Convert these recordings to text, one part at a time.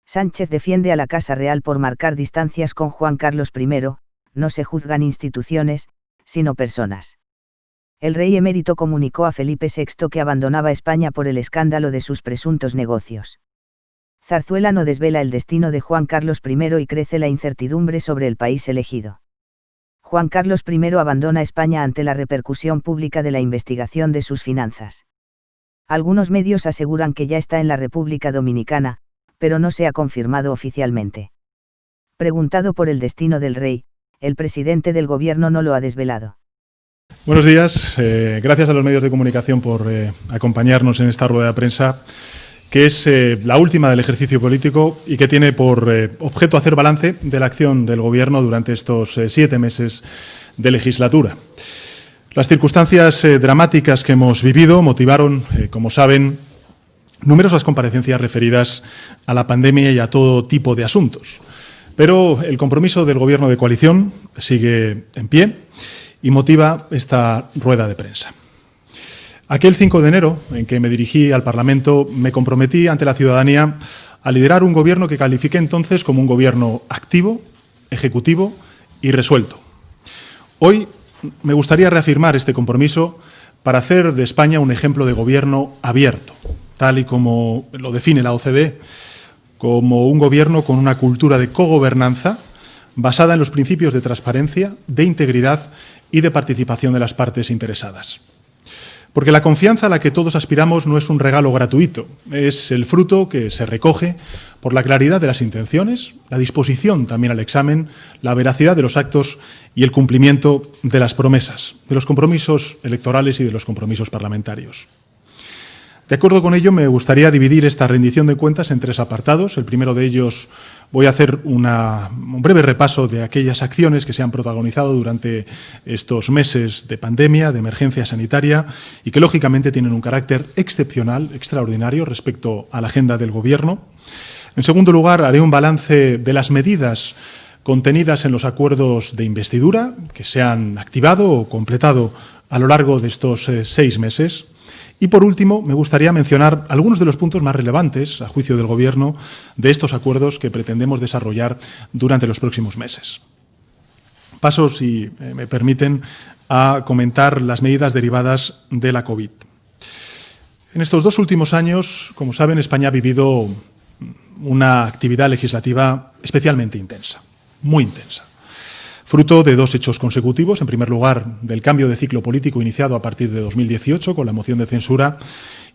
Sánchez defiende a la Casa Real por marcar distancias con Juan Carlos I, no se juzgan instituciones, sino personas. El rey emérito comunicó a Felipe VI que abandonaba España por el escándalo de sus presuntos negocios. Zarzuela no desvela el destino de Juan Carlos I y crece la incertidumbre sobre el país elegido. Juan Carlos I abandona España ante la repercusión pública de la investigación de sus finanzas. Algunos medios aseguran que ya está en la República Dominicana, pero no se ha confirmado oficialmente. Preguntado por el destino del rey, el presidente del gobierno no lo ha desvelado. Buenos días, gracias a los medios de comunicación por acompañarnos en esta rueda de prensa, que es la última del ejercicio político y que tiene por objeto hacer balance de la acción del Gobierno durante estos 7 meses de legislatura. Las circunstancias dramáticas que hemos vivido motivaron, como saben, numerosas comparecencias referidas a la pandemia y a todo tipo de asuntos. Pero el compromiso del Gobierno de coalición sigue en pie y motiva esta rueda de prensa. Aquel 5 de enero, en que me dirigí al Parlamento, me comprometí ante la ciudadanía a liderar un Gobierno que califiqué entonces como un Gobierno activo, ejecutivo y resuelto. Hoy me gustaría reafirmar este compromiso para hacer de España un ejemplo de gobierno abierto, tal y como lo define la OCDE, como un gobierno con una cultura de cogobernanza basada en los principios de transparencia, de integridad y de participación de las partes interesadas. Porque la confianza a la que todos aspiramos no es un regalo gratuito, es el fruto que se recoge por la claridad de las intenciones, la disposición también al examen, la veracidad de los actos y el cumplimiento de las promesas, de los compromisos electorales y de los compromisos parlamentarios. De acuerdo con ello, me gustaría dividir esta rendición de cuentas en 3 apartados. El primero de ellos voy a hacer un breve repaso de aquellas acciones que se han protagonizado durante estos meses de pandemia, de emergencia sanitaria y que, lógicamente, tienen un carácter excepcional, extraordinario respecto a la agenda del Gobierno. En segundo lugar, haré un balance de las medidas contenidas en los acuerdos de investidura que se han activado o completado a lo largo de estos 6 meses. Y, por último, me gustaría mencionar algunos de los puntos más relevantes, a juicio del Gobierno, de estos acuerdos que pretendemos desarrollar durante los próximos meses. Paso, si me permiten, a comentar las medidas derivadas de la COVID. En estos 2 últimos años, como saben, España ha vivido una actividad legislativa especialmente intensa, muy intensa. Fruto de 2 hechos consecutivos. En primer lugar, del cambio de ciclo político iniciado a partir de 2018 con la moción de censura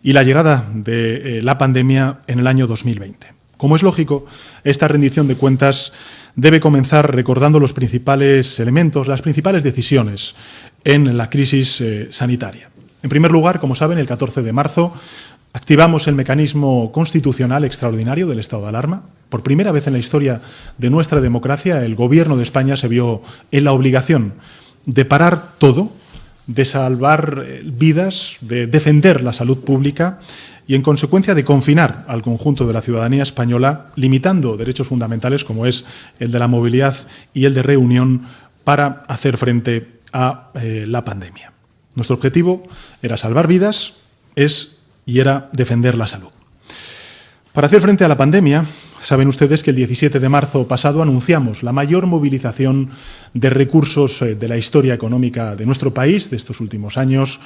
y la llegada de la pandemia en el año 2020. Como es lógico, esta rendición de cuentas debe comenzar recordando los principales elementos, las principales decisiones en la crisis sanitaria. En primer lugar, como saben, el 14 de marzo activamos el mecanismo constitucional extraordinario del estado de alarma. Por primera vez en la historia de nuestra democracia, el Gobierno de España se vio en la obligación de parar todo, de salvar vidas, de defender la salud pública y, en consecuencia, de confinar al conjunto de la ciudadanía española, limitando derechos fundamentales como es el de la movilidad y el de reunión para hacer frente a la pandemia. Nuestro objetivo era salvar vidas, y era defender la salud. Para hacer frente a la pandemia, saben ustedes que el 17 de marzo pasado anunciamos la mayor movilización de recursos de la historia económica de nuestro país de estos últimos años,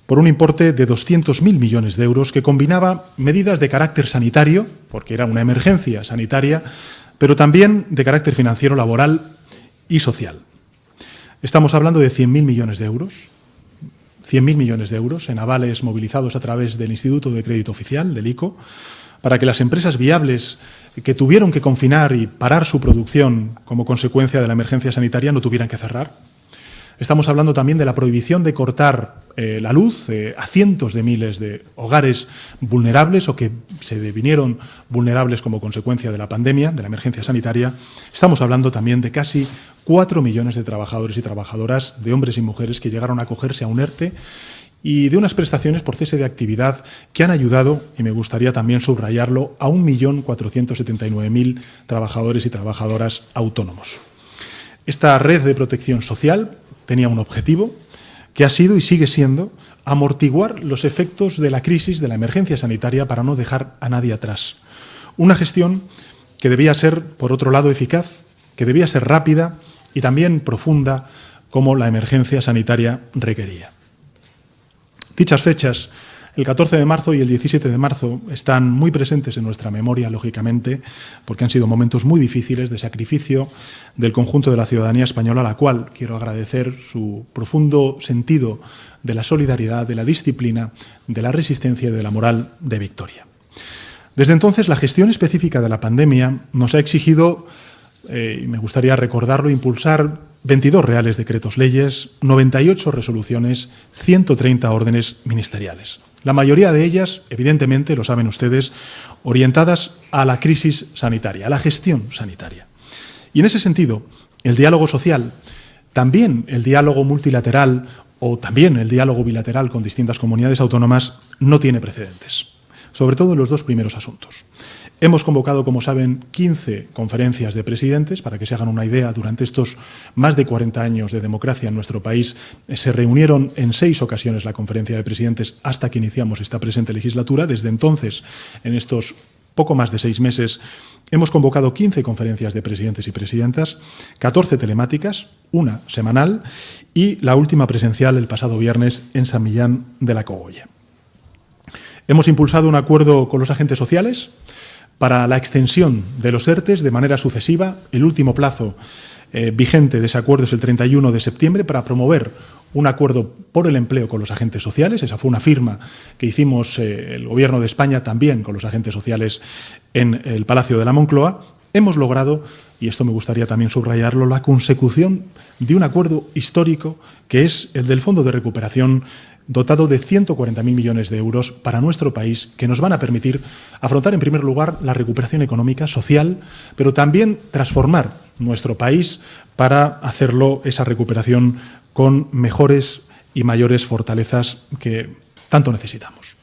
por un importe de 200.000 millones de euros que combinaba medidas de carácter sanitario, porque era una emergencia sanitaria, pero también de carácter financiero, laboral y social. Estamos hablando de 100.000 millones de euros. 100.000 millones de euros en avales movilizados a través del Instituto de Crédito Oficial, del ICO, para que las empresas viables que tuvieron que confinar y parar su producción como consecuencia de la emergencia sanitaria no tuvieran que cerrar. Estamos hablando también de la prohibición de cortar la luz a cientos de miles de hogares vulnerables o que se devinieron vulnerables como consecuencia de la pandemia, de la emergencia sanitaria. Estamos hablando también de casi 4 millones de trabajadores y trabajadoras, de hombres y mujeres que llegaron a acogerse a un ERTE y de unas prestaciones por cese de actividad que han ayudado, y me gustaría también subrayarlo, a 1.479.000 trabajadores y trabajadoras autónomos. Esta red de protección social tenía un objetivo que ha sido y sigue siendo amortiguar los efectos de la crisis, de la emergencia sanitaria, para no dejar a nadie atrás. Una gestión que debía ser, por otro lado, eficaz, que debía ser rápida y también profunda, como la emergencia sanitaria requería. Dichas fechas, el 14 de marzo y el 17 de marzo, están muy presentes en nuestra memoria, lógicamente, porque han sido momentos muy difíciles de sacrificio del conjunto de la ciudadanía española, a la cual quiero agradecer su profundo sentido de la solidaridad, de la disciplina, de la resistencia y de la moral de victoria. Desde entonces, la gestión específica de la pandemia nos ha exigido, y me gustaría recordarlo, impulsar 22 reales decretos leyes, 98 resoluciones, 130 órdenes ministeriales. La mayoría de ellas, evidentemente, lo saben ustedes, orientadas a la crisis sanitaria, a la gestión sanitaria. Y en ese sentido, el diálogo social, también el diálogo multilateral o también el diálogo bilateral con distintas comunidades autónomas no tiene precedentes, sobre todo en los dos primeros asuntos. Hemos convocado, como saben, 15 conferencias de presidentes. Para que se hagan una idea, durante estos más de 40 años de democracia en nuestro país, se reunieron en 6 ocasiones la conferencia de presidentes hasta que iniciamos esta presente legislatura. Desde entonces, en estos poco más de 6 meses, hemos convocado 15 conferencias de presidentes y presidentas, 14 telemáticas, una semanal y la última presencial el pasado viernes en San Millán de la Cogolla. Hemos impulsado un acuerdo con los agentes sociales para la extensión de los ERTEs de manera sucesiva. El último plazo vigente de ese acuerdo es el 31 de septiembre para promover un acuerdo por el empleo con los agentes sociales. Esa fue una firma que hicimos el Gobierno de España también con los agentes sociales en el Palacio de la Moncloa. Hemos logrado, y esto me gustaría también subrayarlo, la consecución de un acuerdo histórico que es el del Fondo de Recuperación, dotado de 140.000 millones de euros para nuestro país, que nos van a permitir afrontar, en primer lugar, la recuperación económica, social, pero también transformar nuestro país para hacerlo, esa recuperación, con mejores y mayores fortalezas que tanto necesitamos.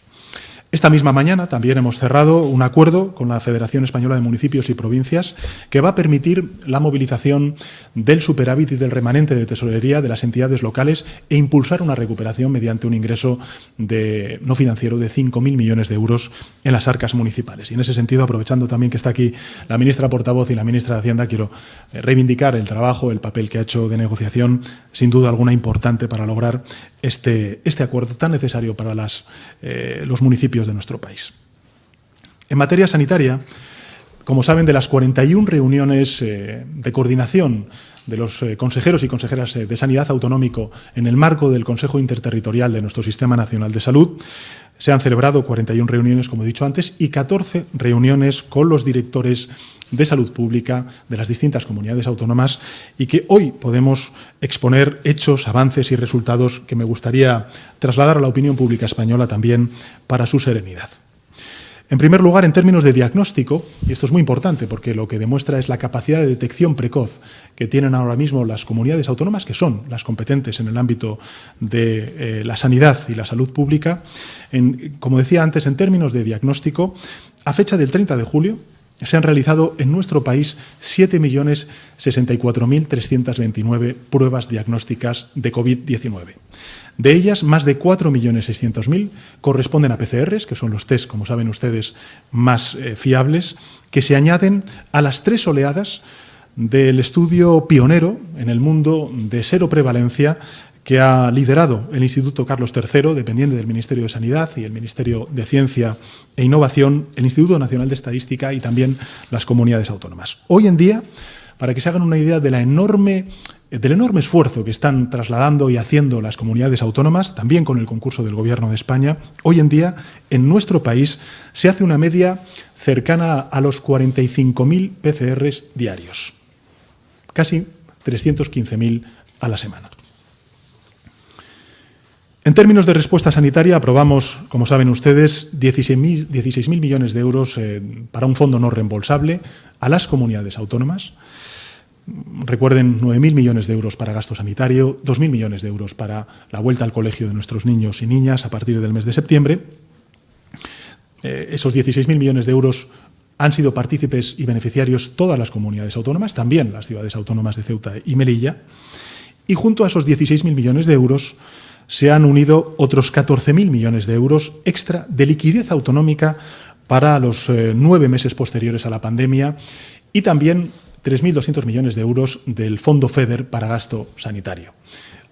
Esta misma mañana también hemos cerrado un acuerdo con la Federación Española de Municipios y Provincias que va a permitir la movilización del superávit y del remanente de tesorería de las entidades locales e impulsar una recuperación mediante un ingreso no financiero de 5.000 millones de euros en las arcas municipales. Y en ese sentido, aprovechando también que está aquí la ministra portavoz y la ministra de Hacienda, quiero reivindicar el trabajo, el papel que ha hecho de negociación, sin duda alguna importante para lograr este acuerdo tan necesario para los municipios de nuestro país. En materia sanitaria, como saben, de las 41 reuniones de coordinación de los consejeros y consejeras de Sanidad autonómico en el marco del Consejo Interterritorial de nuestro Sistema Nacional de Salud, se han celebrado 41 reuniones, como he dicho antes, y 14 reuniones con los directores de salud pública de las distintas comunidades autónomas, y que hoy podemos exponer hechos, avances y resultados que me gustaría trasladar a la opinión pública española también para su serenidad. En primer lugar, en términos de diagnóstico, y esto es muy importante porque lo que demuestra es la capacidad de detección precoz que tienen ahora mismo las comunidades autónomas, que son las competentes en el ámbito de la sanidad y la salud pública. Como decía antes, en términos de diagnóstico, a fecha del 30 de julio, se han realizado en nuestro país 7.064.329 pruebas diagnósticas de COVID-19. De ellas, más de 4.600.000 corresponden a PCRs, que son los test, como saben ustedes, más fiables, que se añaden a las 3 oleadas del estudio pionero en el mundo de seroprevalencia que ha liderado el Instituto Carlos III, dependiente del Ministerio de Sanidad, y el Ministerio de Ciencia e Innovación, el Instituto Nacional de Estadística y también las comunidades autónomas. Hoy en día, para que se hagan una idea del enorme esfuerzo que están trasladando y haciendo las comunidades autónomas, también con el concurso del Gobierno de España, hoy en día en nuestro país se hace una media cercana a los 45.000 PCRs diarios, casi 315.000 a la semana. En términos de respuesta sanitaria, aprobamos, como saben ustedes, 16.000 millones de euros para un fondo no reembolsable a las comunidades autónomas. Recuerden, 9.000 millones de euros para gasto sanitario, 2.000 millones de euros para la vuelta al colegio de nuestros niños y niñas a partir del mes de septiembre. Esos 16.000 millones de euros han sido partícipes y beneficiarios todas las comunidades autónomas, también las ciudades autónomas de Ceuta y Melilla. Y junto a esos 16.000 millones de euros se han unido otros 14.000 millones de euros extra de liquidez autonómica para los 9 meses posteriores a la pandemia y también 3.200 millones de euros del Fondo FEDER para gasto sanitario.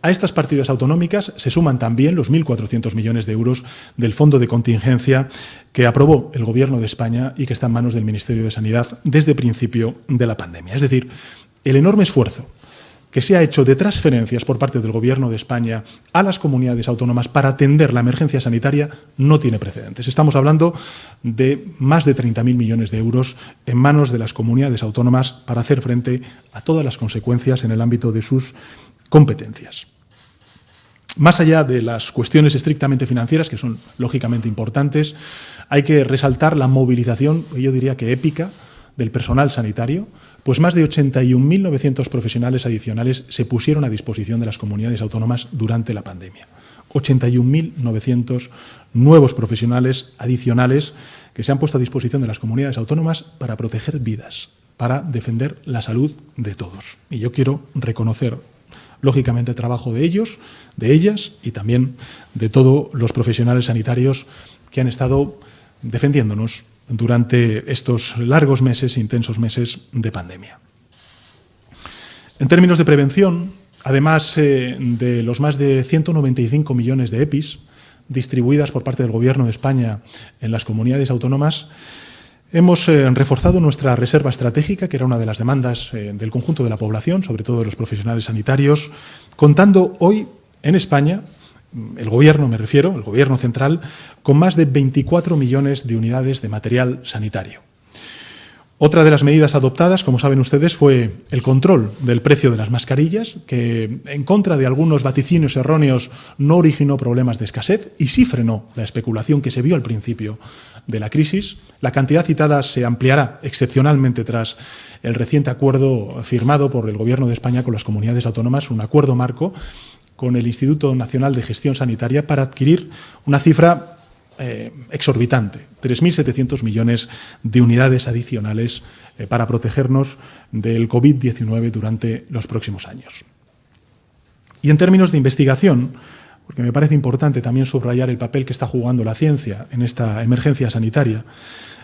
A estas partidas autonómicas se suman también los 1.400 millones de euros del Fondo de Contingencia que aprobó el Gobierno de España y que está en manos del Ministerio de Sanidad desde el principio de la pandemia. Es decir, el enorme esfuerzo que se ha hecho de transferencias por parte del Gobierno de España a las comunidades autónomas para atender la emergencia sanitaria no tiene precedentes. Estamos hablando de más de 30.000 millones de euros en manos de las comunidades autónomas para hacer frente a todas las consecuencias en el ámbito de sus competencias. Más allá de las cuestiones estrictamente financieras, que son lógicamente importantes, hay que resaltar la movilización, yo diría que épica, del personal sanitario, pues más de 81.900 profesionales adicionales se pusieron a disposición de las comunidades autónomas durante la pandemia. 81.900 nuevos profesionales adicionales que se han puesto a disposición de las comunidades autónomas para proteger vidas, para defender la salud de todos. Y yo quiero reconocer lógicamente el trabajo de ellos, de ellas y también de todos los profesionales sanitarios que han estado defendiéndonos durante estos largos meses, intensos meses de pandemia. En términos de prevención, además de los más de 195 millones de EPIs distribuidas por parte del Gobierno de España en las comunidades autónomas, hemos reforzado nuestra reserva estratégica, que era una de las demandas del conjunto de la población, sobre todo de los profesionales sanitarios, contando hoy en España, el Gobierno, me refiero, el Gobierno central, con más de 24 millones de unidades de material sanitario. Otra de las medidas adoptadas, como saben ustedes, fue el control del precio de las mascarillas, que en contra de algunos vaticinios erróneos no originó problemas de escasez y sí frenó la especulación que se vio al principio de la crisis. La cantidad citada se ampliará excepcionalmente tras el reciente acuerdo firmado por el Gobierno de España con las comunidades autónomas, un acuerdo marco con el Instituto Nacional de Gestión Sanitaria para adquirir una cifra exorbitante, 3.700 millones de unidades adicionales para protegernos del COVID-19 durante los próximos años. Y en términos de investigación, porque me parece importante también subrayar el papel que está jugando la ciencia en esta emergencia sanitaria,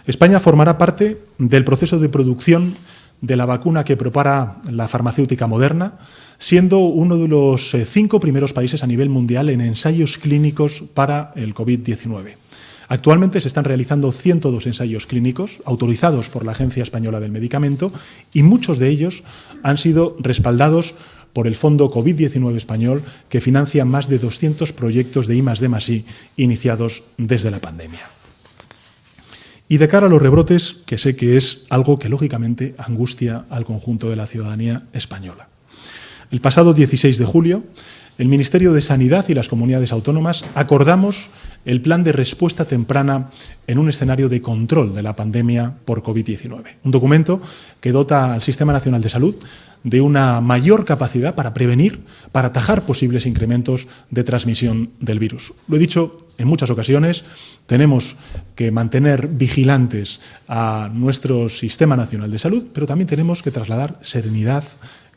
España formará parte del proceso de producción de la vacuna que prepara la farmacéutica Moderna, siendo uno de los 5 primeros países a nivel mundial en ensayos clínicos para el COVID-19. Actualmente se están realizando 102 ensayos clínicos autorizados por la Agencia Española del Medicamento y muchos de ellos han sido respaldados por el Fondo COVID-19 español, que financia más de 200 proyectos de I+D+I iniciados desde la pandemia. Y de cara a los rebrotes, que sé que es algo que lógicamente angustia al conjunto de la ciudadanía española. El pasado 16 de julio, el Ministerio de Sanidad y las comunidades autónomas acordamos el plan de respuesta temprana en un escenario de control de la pandemia por COVID-19. Un documento que dota al Sistema Nacional de Salud de una mayor capacidad para prevenir, para atajar posibles incrementos de transmisión del virus. Lo he dicho en muchas ocasiones, tenemos que mantener vigilantes a nuestro Sistema Nacional de Salud, pero también tenemos que trasladar serenidad,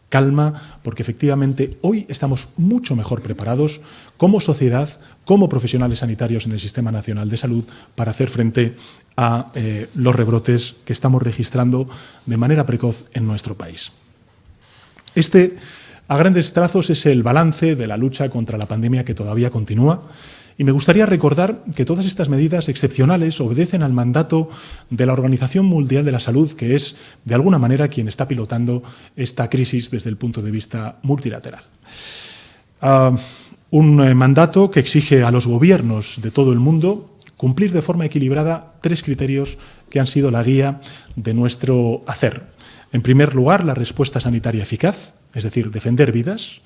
calma, porque efectivamente hoy estamos mucho mejor preparados como sociedad, como profesionales sanitarios en el Sistema Nacional de Salud para hacer frente a los rebrotes que estamos registrando de manera precoz en nuestro país. Este, a grandes trazos, es el balance de la lucha contra la pandemia que todavía continúa. Y me gustaría recordar que todas estas medidas excepcionales obedecen al mandato de la Organización Mundial de la Salud, que es, de alguna manera, quien está pilotando esta crisis desde el punto de vista multilateral. Un mandato que exige a los gobiernos de todo el mundo cumplir de forma equilibrada 3 criterios que han sido la guía de nuestro hacer. En primer lugar, la respuesta sanitaria eficaz, es decir, defender vidas,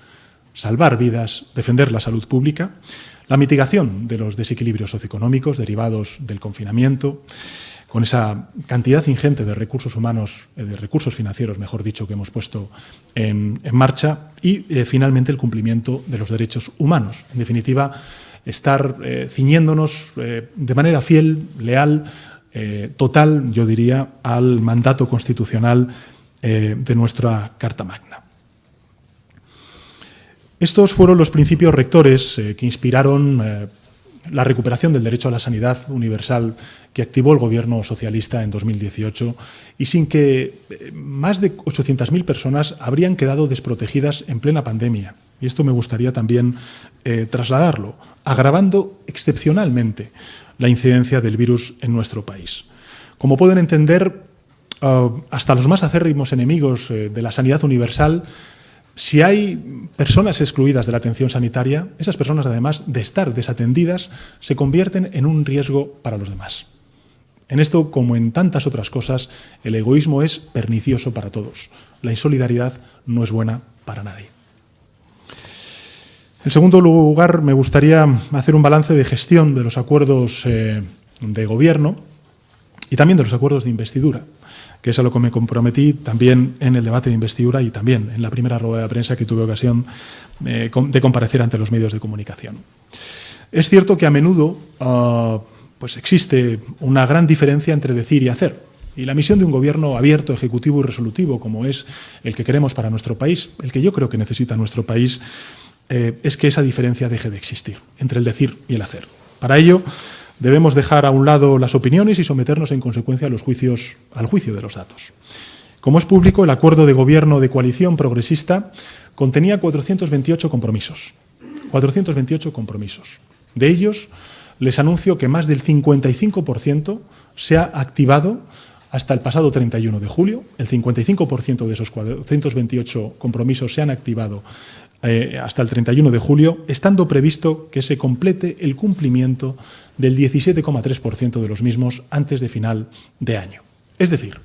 salvar vidas, defender la salud pública. La mitigación de los desequilibrios socioeconómicos derivados del confinamiento, con esa cantidad ingente de recursos humanos, de recursos financieros, mejor dicho, que hemos puesto en marcha, y finalmente el cumplimiento de los derechos humanos. En definitiva, estar ciñéndonos de manera fiel, leal, total, yo diría, al mandato constitucional de nuestra Carta Magna. Estos fueron los principios rectores que inspiraron la recuperación del derecho a la sanidad universal que activó el gobierno socialista en 2018 y sin que más de 800.000 personas habrían quedado desprotegidas en plena pandemia. Y esto me gustaría también trasladarlo, agravando excepcionalmente la incidencia del virus en nuestro país. Como pueden entender, hasta los más acérrimos enemigos de la sanidad universal, si hay personas excluidas de la atención sanitaria, esas personas, además de estar desatendidas, se convierten en un riesgo para los demás. En esto, como en tantas otras cosas, el egoísmo es pernicioso para todos. La insolidaridad no es buena para nadie. En segundo lugar, me gustaría hacer un balance de gestión de los acuerdos de gobierno y también de los acuerdos de investidura, que es a lo que me comprometí también en el debate de investidura y también en la primera rueda de prensa que tuve ocasión de comparecer ante los medios de comunicación. Es cierto que a menudo pues existe una gran diferencia entre decir y hacer. Y la misión de un gobierno abierto, ejecutivo y resolutivo, como es el que queremos para nuestro país, el que yo creo que necesita nuestro país, es que esa diferencia deje de existir entre el decir y el hacer. Para ello, debemos dejar a un lado las opiniones y someternos en consecuencia al juicio de los datos. Como es público, el acuerdo de gobierno de coalición progresista contenía 428 compromisos. 428 compromisos. De ellos, les anuncio que más del 55% se ha activado hasta el pasado 31 de julio. El 55% de esos 428 compromisos se han activado hasta el 31 de julio, estando previsto que se complete el cumplimiento del 17,3% de los mismos antes de final de año. Es decir,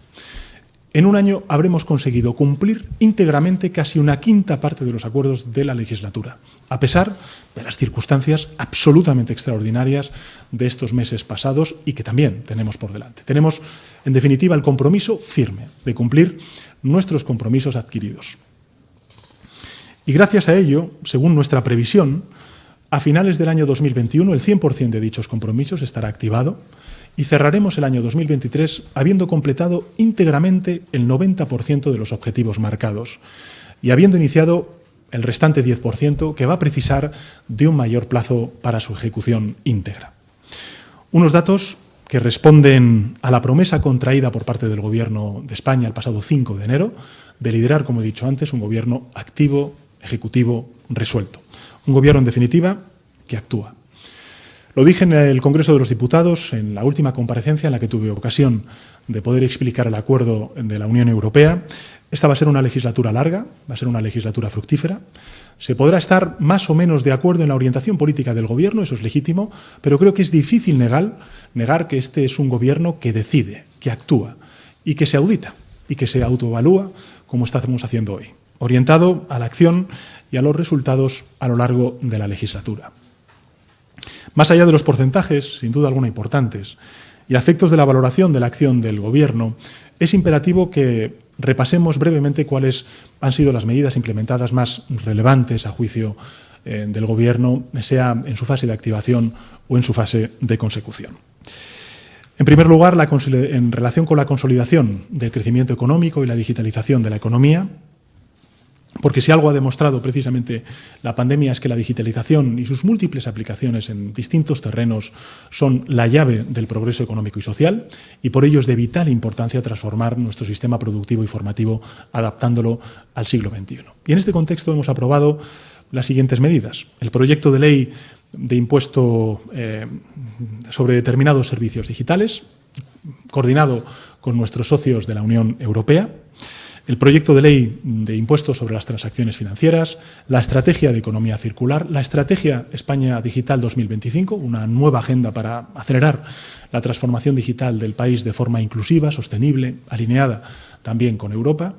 en un año habremos conseguido cumplir íntegramente casi una quinta parte de los acuerdos de la legislatura, a pesar de las circunstancias absolutamente extraordinarias de estos meses pasados y que también tenemos por delante. Tenemos, en definitiva, el compromiso firme de cumplir nuestros compromisos adquiridos. Y gracias a ello, según nuestra previsión, a finales del año 2021 el 100% de dichos compromisos estará activado y cerraremos el año 2023 habiendo completado íntegramente el 90% de los objetivos marcados y habiendo iniciado el restante 10% que va a precisar de un mayor plazo para su ejecución íntegra. Unos datos que responden a la promesa contraída por parte del Gobierno de España el pasado 5 de enero de liderar, como he dicho antes, un gobierno activo, ejecutivo, resuelto. Un gobierno, en definitiva, que actúa. Lo dije en el Congreso de los Diputados, en la última comparecencia en la que tuve ocasión de poder explicar el acuerdo de la Unión Europea. Esta va a ser una legislatura larga, va a ser una legislatura fructífera. Se podrá estar más o menos de acuerdo en la orientación política del Gobierno, eso es legítimo, pero creo que es difícil negar que este es un Gobierno que decide, que actúa y que se audita y que se autoevalúa como estamos haciendo hoy, orientado a la acción y a los resultados a lo largo de la legislatura. Más allá de los porcentajes, sin duda alguna importantes, y a efectos de la valoración de la acción del Gobierno, es imperativo que repasemos brevemente cuáles han sido las medidas implementadas más relevantes a juicio del Gobierno, sea en su fase de activación o en su fase de consecución. En primer lugar, en relación con la consolidación del crecimiento económico y la digitalización de la economía, porque si algo ha demostrado precisamente la pandemia es que la digitalización y sus múltiples aplicaciones en distintos terrenos son la llave del progreso económico y social y por ello es de vital importancia transformar nuestro sistema productivo y formativo adaptándolo al siglo XXI. Y en este contexto hemos aprobado las siguientes medidas. El proyecto de ley de impuesto sobre determinados servicios digitales, coordinado con nuestros socios de la Unión Europea, el proyecto de ley de impuestos sobre las transacciones financieras, la estrategia de economía circular, la estrategia España Digital 2025, una nueva agenda para acelerar la transformación digital del país de forma inclusiva, sostenible, alineada también con Europa,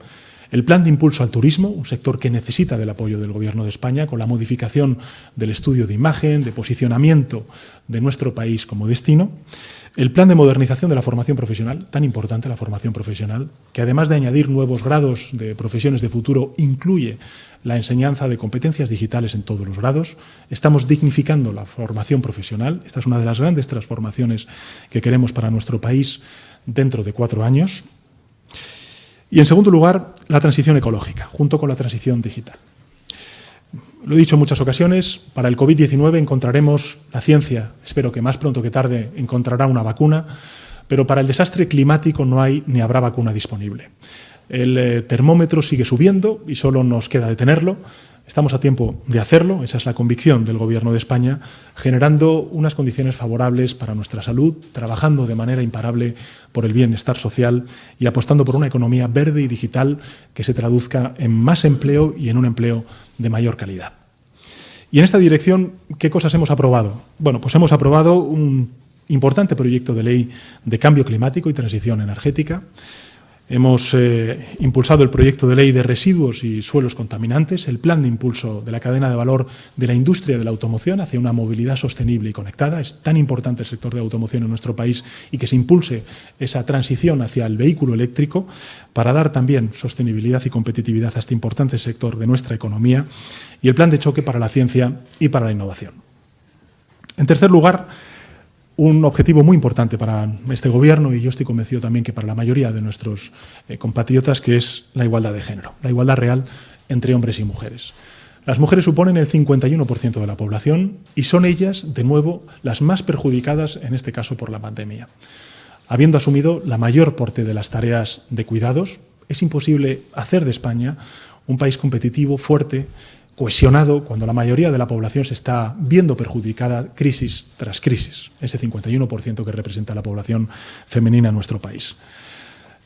el plan de impulso al turismo, un sector que necesita del apoyo del Gobierno de España con la modificación del estudio de imagen, de posicionamiento de nuestro país como destino, el plan de modernización de la formación profesional, tan importante la formación profesional, que además de añadir nuevos grados de profesiones de futuro, incluye la enseñanza de competencias digitales en todos los grados. Estamos dignificando la formación profesional. Esta es una de las grandes transformaciones que queremos para nuestro país dentro de 4 años. Y en segundo lugar, la transición ecológica, junto con la transición digital. Lo he dicho en muchas ocasiones, para el COVID-19 encontraremos, la ciencia, espero que más pronto que tarde, encontrará una vacuna, pero para el desastre climático no hay ni habrá vacuna disponible. El termómetro sigue subiendo y solo nos queda detenerlo. Estamos a tiempo de hacerlo, esa es la convicción del Gobierno de España, generando unas condiciones favorables para nuestra salud, trabajando de manera imparable por el bienestar social y apostando por una economía verde y digital que se traduzca en más empleo y en un empleo de mayor calidad. Y en esta dirección, ¿qué cosas hemos aprobado? Bueno, pues hemos aprobado un importante proyecto de ley de cambio climático y transición energética. Hemos impulsado el proyecto de ley de residuos y suelos contaminantes, el plan de impulso de la cadena de valor de la industria de la automoción hacia una movilidad sostenible y conectada. Es tan importante el sector de automoción en nuestro país y que se impulse esa transición hacia el vehículo eléctrico para dar también sostenibilidad y competitividad a este importante sector de nuestra economía, y el plan de choque para la ciencia y para la innovación. En tercer lugar, un objetivo muy importante para este Gobierno, y yo estoy convencido también que para la mayoría de nuestros compatriotas, que es la igualdad de género, la igualdad real entre hombres y mujeres. Las mujeres suponen el 51% de la población y son ellas, de nuevo, las más perjudicadas, en este caso por la pandemia. Habiendo asumido la mayor parte de las tareas de cuidados, es imposible hacer de España un país competitivo, fuerte, cohesionado, cuando la mayoría de la población se está viendo perjudicada crisis tras crisis, ese 51% que representa la población femenina en nuestro país.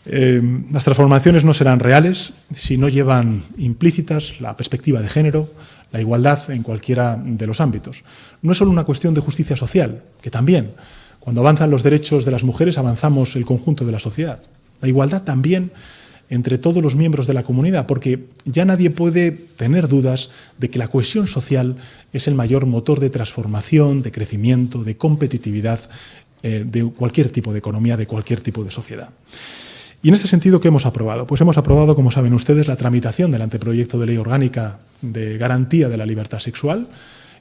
Las transformaciones no serán reales si no llevan implícitas la perspectiva de género, la igualdad en cualquiera de los ámbitos. No es solo una cuestión de justicia social, que también, cuando avanzan los derechos de las mujeres, avanzamos el conjunto de la sociedad. La igualdad también entre todos los miembros de la comunidad, porque ya nadie puede tener dudas de que la cohesión social es el mayor motor de transformación, de crecimiento, de competitividad de cualquier tipo de economía, de cualquier tipo de sociedad. Y en ese sentido, ¿qué hemos aprobado? Pues hemos aprobado, como saben ustedes, la tramitación del anteproyecto de ley orgánica de garantía de la libertad sexual,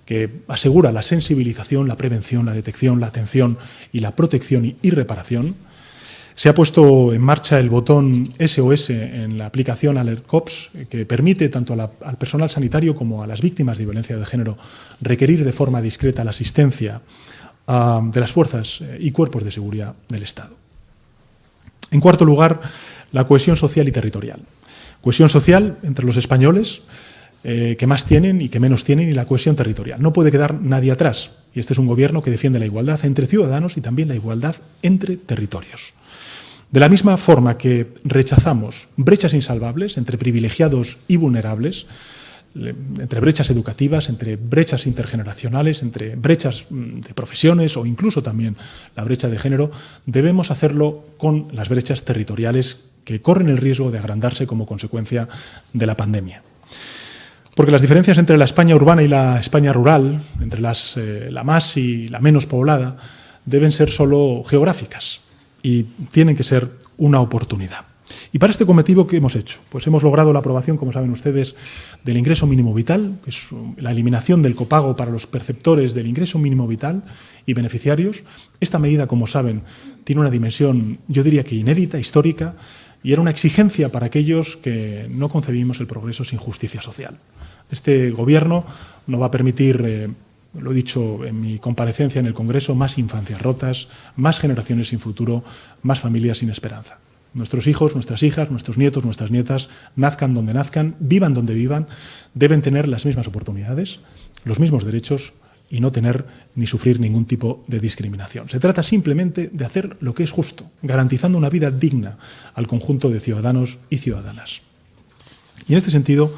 que asegura la sensibilización, la prevención, la detección, la atención y la protección y reparación. Se ha puesto en marcha el botón SOS en la aplicación AlertCops, que permite tanto al personal sanitario como a las víctimas de violencia de género requerir de forma discreta la asistencia de las fuerzas y cuerpos de seguridad del Estado. En cuarto lugar, la cohesión social y territorial. Cohesión social entre los españoles, que más tienen y que menos tienen, y la cohesión territorial. No puede quedar nadie atrás, y este es un Gobierno que defiende la igualdad entre ciudadanos y también la igualdad entre territorios. De la misma forma que rechazamos brechas insalvables entre privilegiados y vulnerables, entre brechas educativas, entre brechas intergeneracionales, entre brechas de profesiones o incluso también la brecha de género, debemos hacerlo con las brechas territoriales que corren el riesgo de agrandarse como consecuencia de la pandemia. Porque las diferencias entre la España urbana y la España rural, entre la más y la menos poblada, deben ser solo geográficas y tienen que ser una oportunidad. Y para este cometido, ¿qué hemos hecho? Pues hemos logrado la aprobación, como saben ustedes, del ingreso mínimo vital, que es la eliminación del copago para los perceptores del ingreso mínimo vital y beneficiarios. Esta medida, como saben, tiene una dimensión, yo diría que inédita, histórica, y era una exigencia para aquellos que no concebimos el progreso sin justicia social. Este Gobierno no va a permitir, lo he dicho en mi comparecencia en el Congreso, más infancias rotas, más generaciones sin futuro, más familias sin esperanza. Nuestros hijos, nuestras hijas, nuestros nietos, nuestras nietas, nazcan donde nazcan, vivan donde vivan, deben tener las mismas oportunidades, los mismos derechos y no tener ni sufrir ningún tipo de discriminación. Se trata simplemente de hacer lo que es justo, garantizando una vida digna al conjunto de ciudadanos y ciudadanas. Y en este sentido,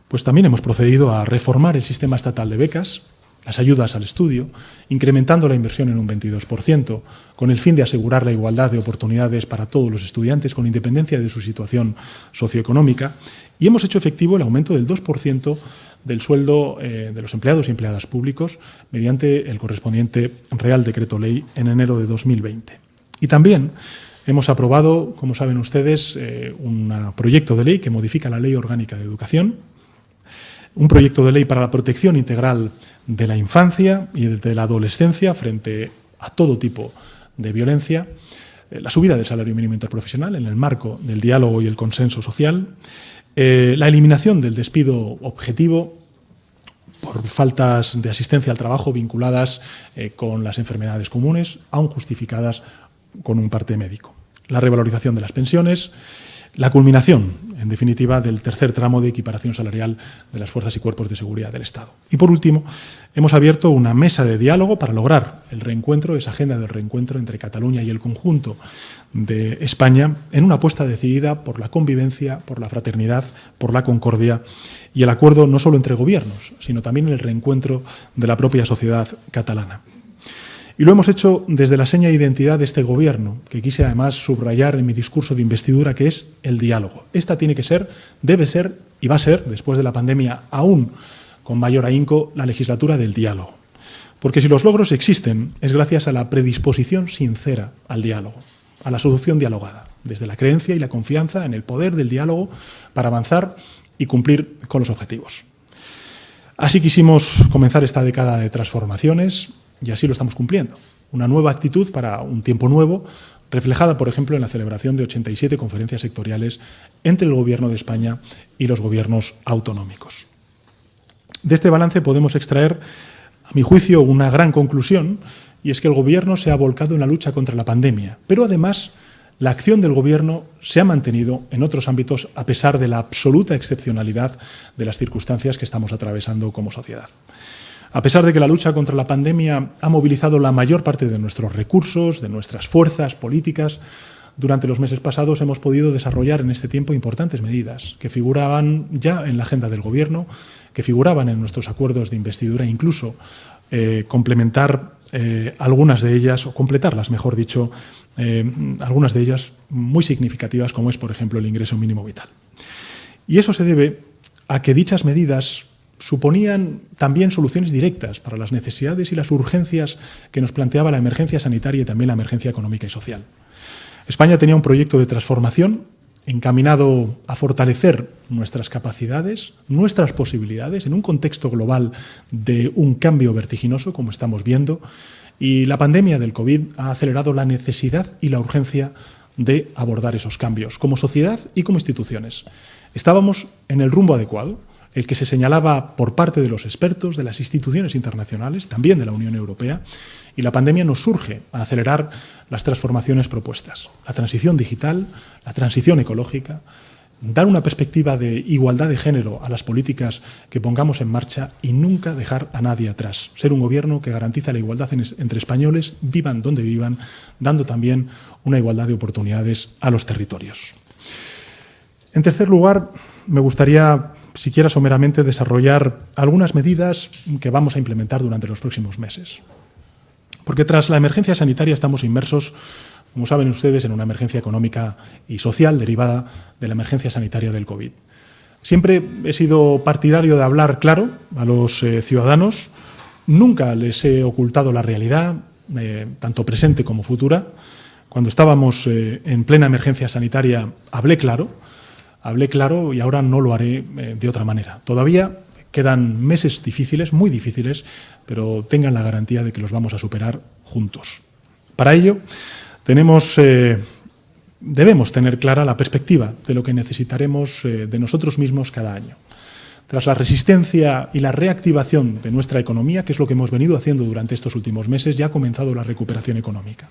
pues también hemos procedido a reformar el sistema estatal de becas, las ayudas al estudio, incrementando la inversión en un 22%, con el fin de asegurar la igualdad de oportunidades para todos los estudiantes, con independencia de su situación socioeconómica, y hemos hecho efectivo el aumento del 2% del sueldo de los empleados y empleadas públicos mediante el correspondiente Real Decreto Ley en enero de 2020. Y también hemos aprobado, como saben ustedes, un proyecto de ley que modifica la Ley Orgánica de Educación, un proyecto de ley para la protección integral de la infancia y de la adolescencia frente a todo tipo de violencia, la subida del salario mínimo interprofesional en el marco del diálogo y el consenso social, la eliminación del despido objetivo, por faltas de asistencia al trabajo vinculadas con las enfermedades comunes, aún justificadas con un parte médico. La revalorización de las pensiones, la culminación, en definitiva, del tercer tramo de equiparación salarial de las fuerzas y cuerpos de seguridad del Estado. Y, por último, hemos abierto una mesa de diálogo para lograr el reencuentro, esa agenda del reencuentro entre Cataluña y el conjunto de España, en una apuesta decidida por la convivencia, por la fraternidad, por la concordia y el acuerdo no solo entre gobiernos, sino también el reencuentro de la propia sociedad catalana. Y lo hemos hecho desde la seña de identidad de este Gobierno, que quise además subrayar en mi discurso de investidura, que es el diálogo. Esta tiene que ser, debe ser y va a ser, después de la pandemia, aún con mayor ahínco, la legislatura del diálogo. Porque si los logros existen, es gracias a la predisposición sincera al diálogo, a la solución dialogada, desde la creencia y la confianza en el poder del diálogo para avanzar y cumplir con los objetivos. Así quisimos comenzar esta década de transformaciones, y así lo estamos cumpliendo. Una nueva actitud para un tiempo nuevo, reflejada, por ejemplo, en la celebración de 87 conferencias sectoriales entre el Gobierno de España y los gobiernos autonómicos. De este balance podemos extraer, a mi juicio, una gran conclusión, y es que el Gobierno se ha volcado en la lucha contra la pandemia, pero además la acción del Gobierno se ha mantenido en otros ámbitos a pesar de la absoluta excepcionalidad de las circunstancias que estamos atravesando como sociedad. A pesar de que la lucha contra la pandemia ha movilizado la mayor parte de nuestros recursos, de nuestras fuerzas políticas, durante los meses pasados hemos podido desarrollar en este tiempo importantes medidas que figuraban ya en la agenda del Gobierno, que figuraban en nuestros acuerdos de investidura, incluso complementar algunas de ellas, o completarlas, mejor dicho, algunas de ellas muy significativas, como es, por ejemplo, el ingreso mínimo vital. Y eso se debe a que dichas medidas suponían también soluciones directas para las necesidades y las urgencias que nos planteaba la emergencia sanitaria y también la emergencia económica y social. España tenía un proyecto de transformación encaminado a fortalecer nuestras capacidades, nuestras posibilidades, en un contexto global de un cambio vertiginoso, como estamos viendo, y la pandemia del COVID ha acelerado la necesidad y la urgencia de abordar esos cambios, como sociedad y como instituciones. Estábamos en el rumbo adecuado, el que se señalaba por parte de los expertos, de las instituciones internacionales, también de la Unión Europea, y la pandemia nos urge a acelerar las transformaciones propuestas. La transición digital, la transición ecológica, dar una perspectiva de igualdad de género a las políticas que pongamos en marcha y nunca dejar a nadie atrás. Ser un Gobierno que garantiza la igualdad entre españoles, vivan donde vivan, dando también una igualdad de oportunidades a los territorios. En tercer lugar, me gustaría, siquiera someramente, desarrollar algunas medidas que vamos a implementar durante los próximos meses. Porque tras la emergencia sanitaria estamos inmersos, como saben ustedes, en una emergencia económica y social derivada de la emergencia sanitaria del COVID. Siempre he sido partidario de hablar claro a los ciudadanos. Nunca les he ocultado la realidad, tanto presente como futura. Cuando estábamos en plena emergencia sanitaria hablé claro y ahora no lo haré de otra manera. Todavía quedan meses difíciles, muy difíciles, pero tengan la garantía de que los vamos a superar juntos. Para ello, debemos tener clara la perspectiva de lo que necesitaremos de nosotros mismos cada año. Tras la resistencia y la reactivación de nuestra economía, que es lo que hemos venido haciendo durante estos últimos meses, ya ha comenzado la recuperación económica.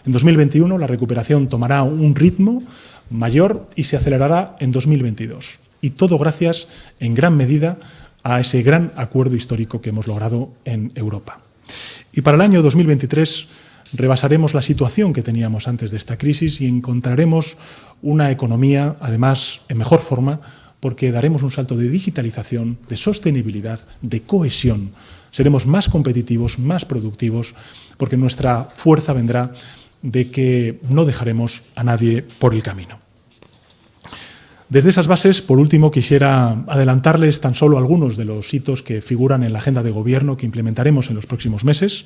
En 2021 la recuperación tomará un ritmo mayor y se acelerará en 2022. Y todo gracias, en gran medida, a ese gran acuerdo histórico que hemos logrado en Europa. Y para el año 2023 rebasaremos la situación que teníamos antes de esta crisis y encontraremos una economía, además, en mejor forma, porque daremos un salto de digitalización, de sostenibilidad, de cohesión. Seremos más competitivos, más productivos, porque nuestra fuerza vendrá de que no dejaremos a nadie por el camino. Desde esas bases, por último, quisiera adelantarles tan solo algunos de los hitos que figuran en la agenda de Gobierno que implementaremos en los próximos meses.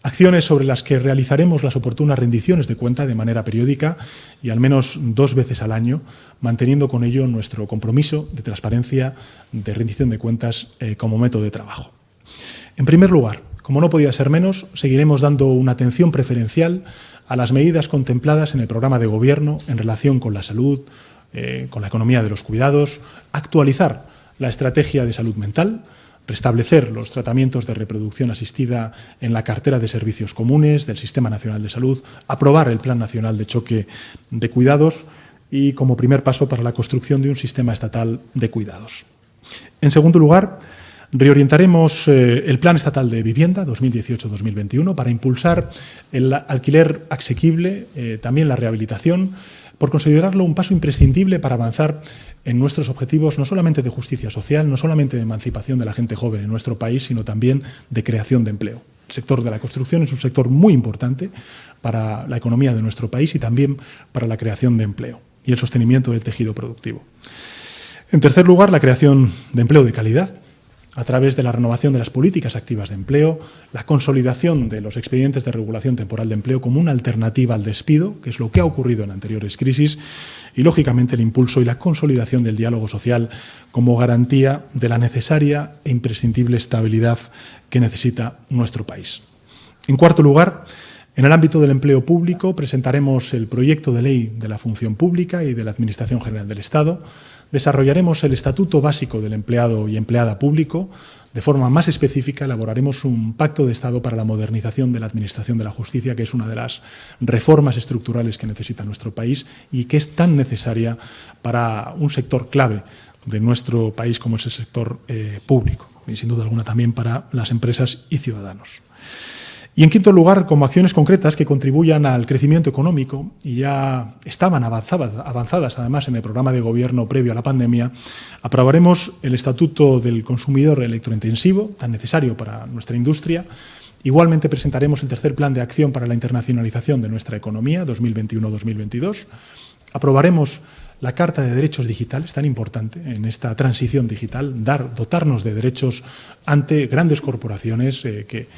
Acciones sobre las que realizaremos las oportunas rendiciones de cuenta de manera periódica y al menos 2 veces al año, manteniendo con ello nuestro compromiso de transparencia, de rendición de cuentas como método de trabajo. En primer lugar, como no podía ser menos, seguiremos dando una atención preferencial a las medidas contempladas en el programa de Gobierno en relación con la salud, con la economía de los cuidados, actualizar la estrategia de salud mental, restablecer los tratamientos de reproducción asistida en la cartera de servicios comunes del Sistema Nacional de Salud, aprobar el Plan Nacional de Choque de Cuidados y, como primer paso, para la construcción de un sistema estatal de cuidados. En segundo lugar, reorientaremos el Plan Estatal de Vivienda 2018-2021 para impulsar el alquiler asequible, también la rehabilitación, por considerarlo un paso imprescindible para avanzar en nuestros objetivos no solamente de justicia social, no solamente de emancipación de la gente joven en nuestro país, sino también de creación de empleo. El sector de la construcción es un sector muy importante para la economía de nuestro país y también para la creación de empleo y el sostenimiento del tejido productivo. En tercer lugar, la creación de empleo de calidad, a través de la renovación de las políticas activas de empleo, la consolidación de los expedientes de regulación temporal de empleo como una alternativa al despido, que es lo que ha ocurrido en anteriores crisis, y, lógicamente, el impulso y la consolidación del diálogo social como garantía de la necesaria e imprescindible estabilidad que necesita nuestro país. En cuarto lugar, en el ámbito del empleo público, presentaremos el proyecto de ley de la función pública y de la Administración General del Estado. Desarrollaremos el Estatuto Básico del Empleado y Empleada Público. De forma más específica, elaboraremos un pacto de Estado para la modernización de la Administración de la Justicia, que es una de las reformas estructurales que necesita nuestro país y que es tan necesaria para un sector clave de nuestro país como es el sector público y, sin duda alguna, también para las empresas y ciudadanos. Y, en quinto lugar, como acciones concretas que contribuyan al crecimiento económico, y ya estaban avanzadas además en el programa de gobierno previo a la pandemia, aprobaremos el Estatuto del Consumidor Electrointensivo, tan necesario para nuestra industria. Igualmente presentaremos el tercer Plan de Acción para la Internacionalización de nuestra economía, 2021-2022. Aprobaremos la Carta de Derechos Digitales, tan importante en esta transición digital, dotarnos de derechos ante grandes corporaciones que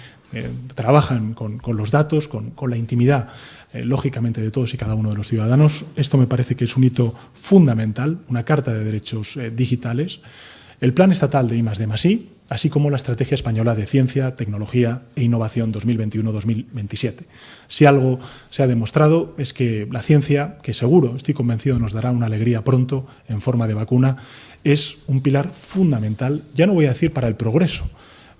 trabajan con los datos, con la intimidad, lógicamente, de todos y cada uno de los ciudadanos. Esto me parece que es un hito fundamental, una Carta de Derechos Digitales, el Plan Estatal de I+D+I, así como la Estrategia Española de Ciencia, Tecnología e Innovación 2021-2027. Si algo se ha demostrado es que la ciencia, que seguro, estoy convencido, nos dará una alegría pronto en forma de vacuna, es un pilar fundamental, ya no voy a decir para el progreso,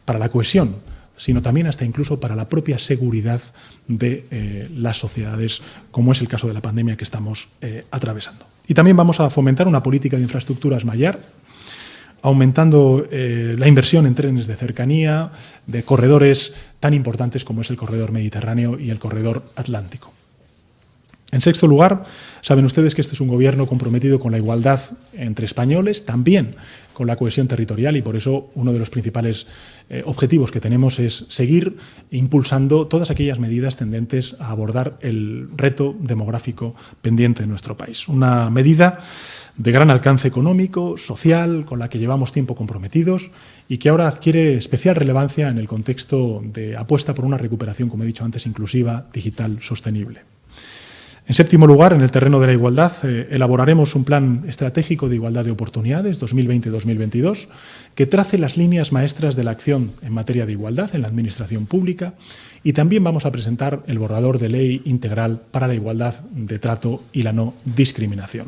para la cohesión, sino también hasta incluso para la propia seguridad de las sociedades, como es el caso de la pandemia que estamos atravesando. Y también vamos a fomentar una política de infraestructuras mayor, aumentando la inversión en trenes de cercanía, de corredores tan importantes como es el corredor mediterráneo y el corredor atlántico. En sexto lugar, saben ustedes que este es un gobierno comprometido con la igualdad entre españoles, también con la cohesión territorial, y por eso uno de los principales objetivos que tenemos es seguir impulsando todas aquellas medidas tendentes a abordar el reto demográfico pendiente de nuestro país. Una medida de gran alcance económico, social, con la que llevamos tiempo comprometidos y que ahora adquiere especial relevancia en el contexto de apuesta por una recuperación, como he dicho antes, inclusiva, digital, sostenible. En séptimo lugar, en el terreno de la igualdad, elaboraremos un plan estratégico de igualdad de oportunidades 2020-2022 que trace las líneas maestras de la acción en materia de igualdad en la administración pública, y también vamos a presentar el borrador de ley integral para la igualdad de trato y la no discriminación.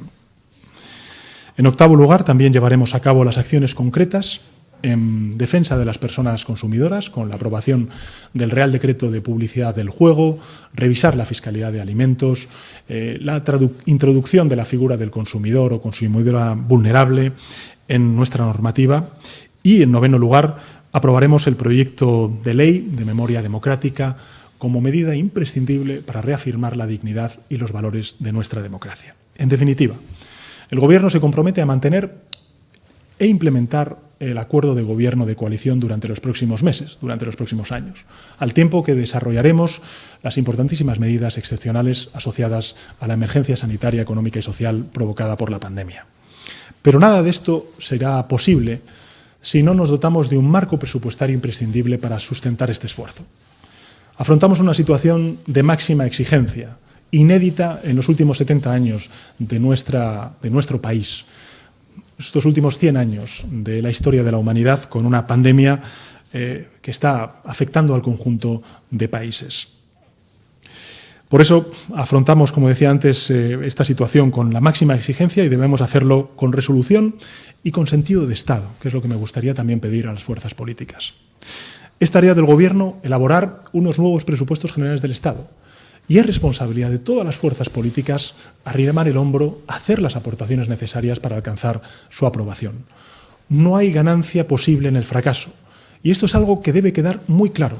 En octavo lugar, también llevaremos a cabo las acciones concretas en defensa de las personas consumidoras, con la aprobación del Real Decreto de Publicidad del Juego, revisar la fiscalidad de alimentos, la introducción de la figura del consumidor o consumidora vulnerable en nuestra normativa, y, en noveno lugar, aprobaremos el proyecto de ley de memoria democrática como medida imprescindible para reafirmar la dignidad y los valores de nuestra democracia. En definitiva, el Gobierno se compromete a mantener e implementar el acuerdo de gobierno de coalición durante los próximos meses, durante los próximos años, al tiempo que desarrollaremos las importantísimas medidas excepcionales asociadas a la emergencia sanitaria, económica y social provocada por la pandemia. Pero nada de esto será posible si no nos dotamos de un marco presupuestario imprescindible para sustentar este esfuerzo. Afrontamos una situación de máxima exigencia, inédita en los últimos 70 años de nuestro país, estos últimos 100 años de la historia de la humanidad, con una pandemia que está afectando al conjunto de países. Por eso afrontamos, como decía antes, esta situación con la máxima exigencia, y debemos hacerlo con resolución y con sentido de Estado, que es lo que me gustaría también pedir a las fuerzas políticas. Es tarea del Gobierno elaborar unos nuevos presupuestos generales del Estado y es responsabilidad de todas las fuerzas políticas arrimar el hombro, hacer las aportaciones necesarias para alcanzar su aprobación. No hay ganancia posible en el fracaso y esto es algo que debe quedar muy claro.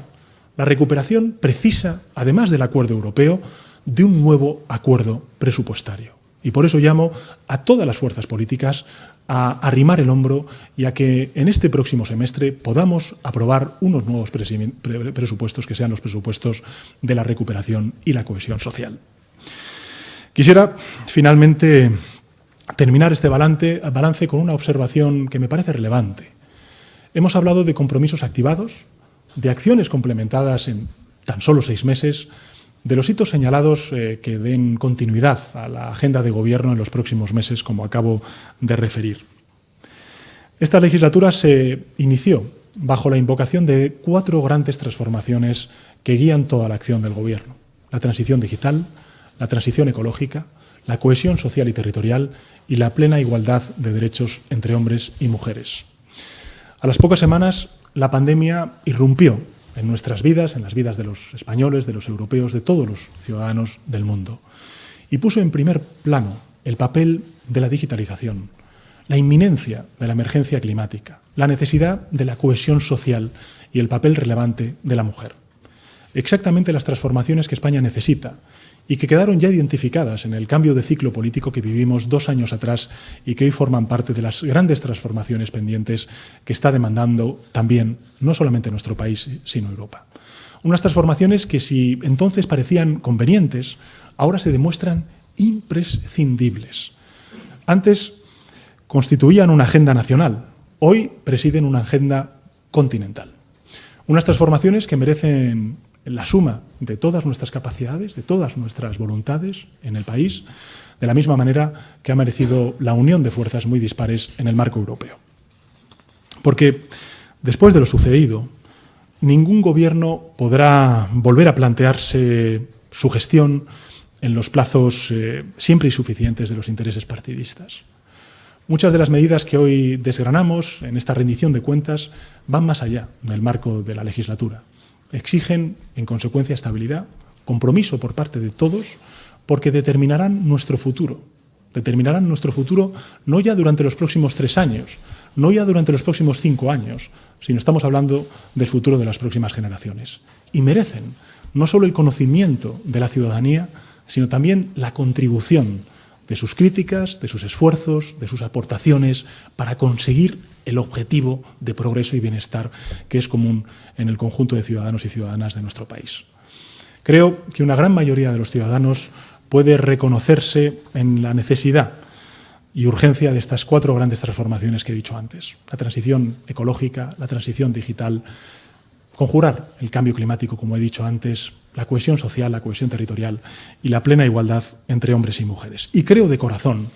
La recuperación precisa, además del acuerdo europeo, de un nuevo acuerdo presupuestario. Y por eso llamo a todas las fuerzas políticas a arrimar el hombro y a que en este próximo semestre podamos aprobar unos nuevos presupuestos que sean los presupuestos de la recuperación y la cohesión social. Quisiera, finalmente, terminar este balance con una observación que me parece relevante. Hemos hablado de compromisos activados, de acciones complementadas en tan solo 6 meses, de los hitos señalados que den continuidad a la agenda de gobierno en los próximos meses, como acabo de referir. Esta legislatura se inició bajo la invocación de 4 grandes transformaciones que guían toda la acción del gobierno: la transición digital, la transición ecológica, la cohesión social y territorial y la plena igualdad de derechos entre hombres y mujeres. A las pocas semanas, la pandemia irrumpió en nuestras vidas, en las vidas de los españoles, de los europeos, de todos los ciudadanos del mundo, y puso en primer plano el papel de la digitalización, la inminencia de la emergencia climática, la necesidad de la cohesión social y el papel relevante de la mujer. Exactamente las transformaciones que España necesita y que quedaron ya identificadas en el cambio de ciclo político que vivimos 2 años atrás y que hoy forman parte de las grandes transformaciones pendientes que está demandando también no solamente nuestro país, sino Europa. Unas transformaciones que, si entonces parecían convenientes, ahora se demuestran imprescindibles. Antes constituían una agenda nacional, hoy presiden una agenda continental. Unas transformaciones que merecen la suma de todas nuestras capacidades, de todas nuestras voluntades en el país, de la misma manera que ha merecido la unión de fuerzas muy dispares en el marco europeo. Porque después de lo sucedido, ningún gobierno podrá volver a plantearse su gestión en los plazos siempre insuficientes de los intereses partidistas. Muchas de las medidas que hoy desgranamos en esta rendición de cuentas van más allá del marco de la legislatura. Exigen, en consecuencia, estabilidad, compromiso por parte de todos, porque determinarán nuestro futuro. Determinarán nuestro futuro no ya durante los próximos 3 años, no ya durante los próximos 5 años, sino estamos hablando del futuro de las próximas generaciones. Y merecen no solo el conocimiento de la ciudadanía, sino también la contribución de sus críticas, de sus esfuerzos, de sus aportaciones para conseguir el objetivo de progreso y bienestar que es común en el conjunto de ciudadanos y ciudadanas de nuestro país. Creo que una gran mayoría de los ciudadanos puede reconocerse en la necesidad y urgencia de estas 4 grandes transformaciones que he dicho antes: la transición ecológica, la transición digital, conjurar el cambio climático, como he dicho antes, la cohesión social, la cohesión territorial y la plena igualdad entre hombres y mujeres. Y creo de corazón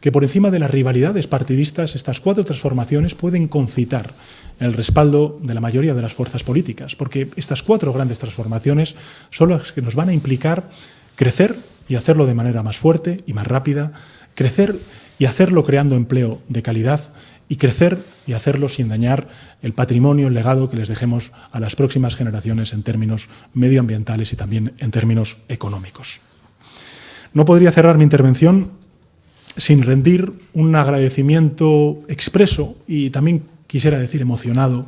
que por encima de las rivalidades partidistas, estas 4 transformaciones pueden concitar el respaldo de la mayoría de las fuerzas políticas, porque estas 4 grandes transformaciones son las que nos van a implicar crecer y hacerlo de manera más fuerte y más rápida, crecer y hacerlo creando empleo de calidad, y crecer y hacerlo sin dañar el patrimonio, el legado que les dejemos a las próximas generaciones en términos medioambientales y también en términos económicos. No podría cerrar mi intervención sin rendir un agradecimiento expreso y también quisiera decir emocionado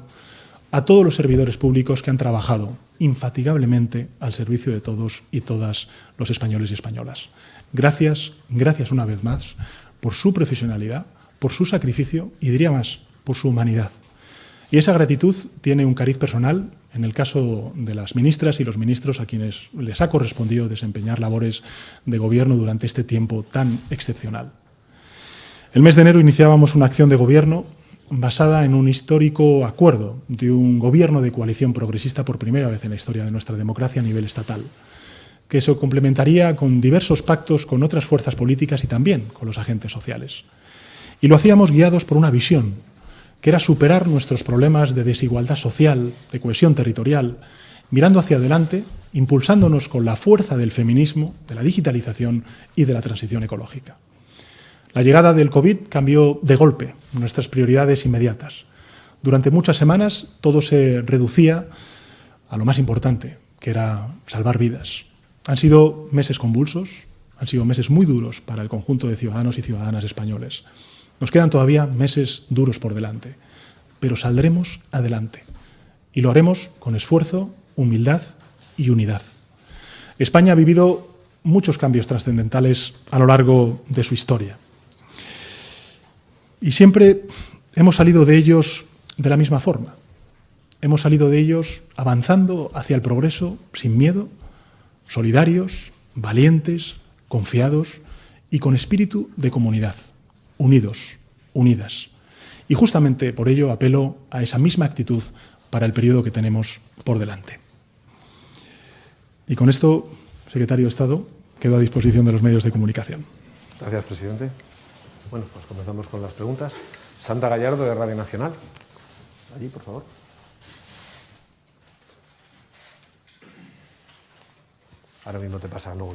a todos los servidores públicos que han trabajado infatigablemente al servicio de todos y todas los españoles y españolas. Gracias, gracias una vez más por su profesionalidad, por su sacrificio y, diría más, por su humanidad. Y esa gratitud tiene un cariz personal en el caso de las ministras y los ministros a quienes les ha correspondido desempeñar labores de gobierno durante este tiempo tan excepcional. El mes de enero iniciábamos una acción de gobierno basada en un histórico acuerdo de un gobierno de coalición progresista por primera vez en la historia de nuestra democracia a nivel estatal, que se complementaría con diversos pactos con otras fuerzas políticas y también con los agentes sociales. Y lo hacíamos guiados por una visión, que era superar nuestros problemas de desigualdad social, de cohesión territorial, mirando hacia adelante, impulsándonos con la fuerza del feminismo, de la digitalización y de la transición ecológica. La llegada del COVID cambió de golpe nuestras prioridades inmediatas. Durante muchas semanas todo se reducía a lo más importante, que era salvar vidas. Han sido meses convulsos, han sido meses muy duros para el conjunto de ciudadanos y ciudadanas españoles. Nos quedan todavía meses duros por delante, pero saldremos adelante y lo haremos con esfuerzo, humildad y unidad. España ha vivido muchos cambios trascendentales a lo largo de su historia y siempre hemos salido de ellos de la misma forma. Hemos salido de ellos avanzando hacia el progreso sin miedo, solidarios, valientes, confiados y con espíritu de comunidad, unidos, unidas. Y justamente por ello apelo a esa misma actitud para el periodo que tenemos por delante. Y con esto, secretario de Estado, quedo a disposición de los medios de comunicación. Gracias, presidente. Bueno, pues comenzamos con las preguntas. Sandra Gallardo, de Radio Nacional. Allí, por favor. Ahora mismo te pasa luego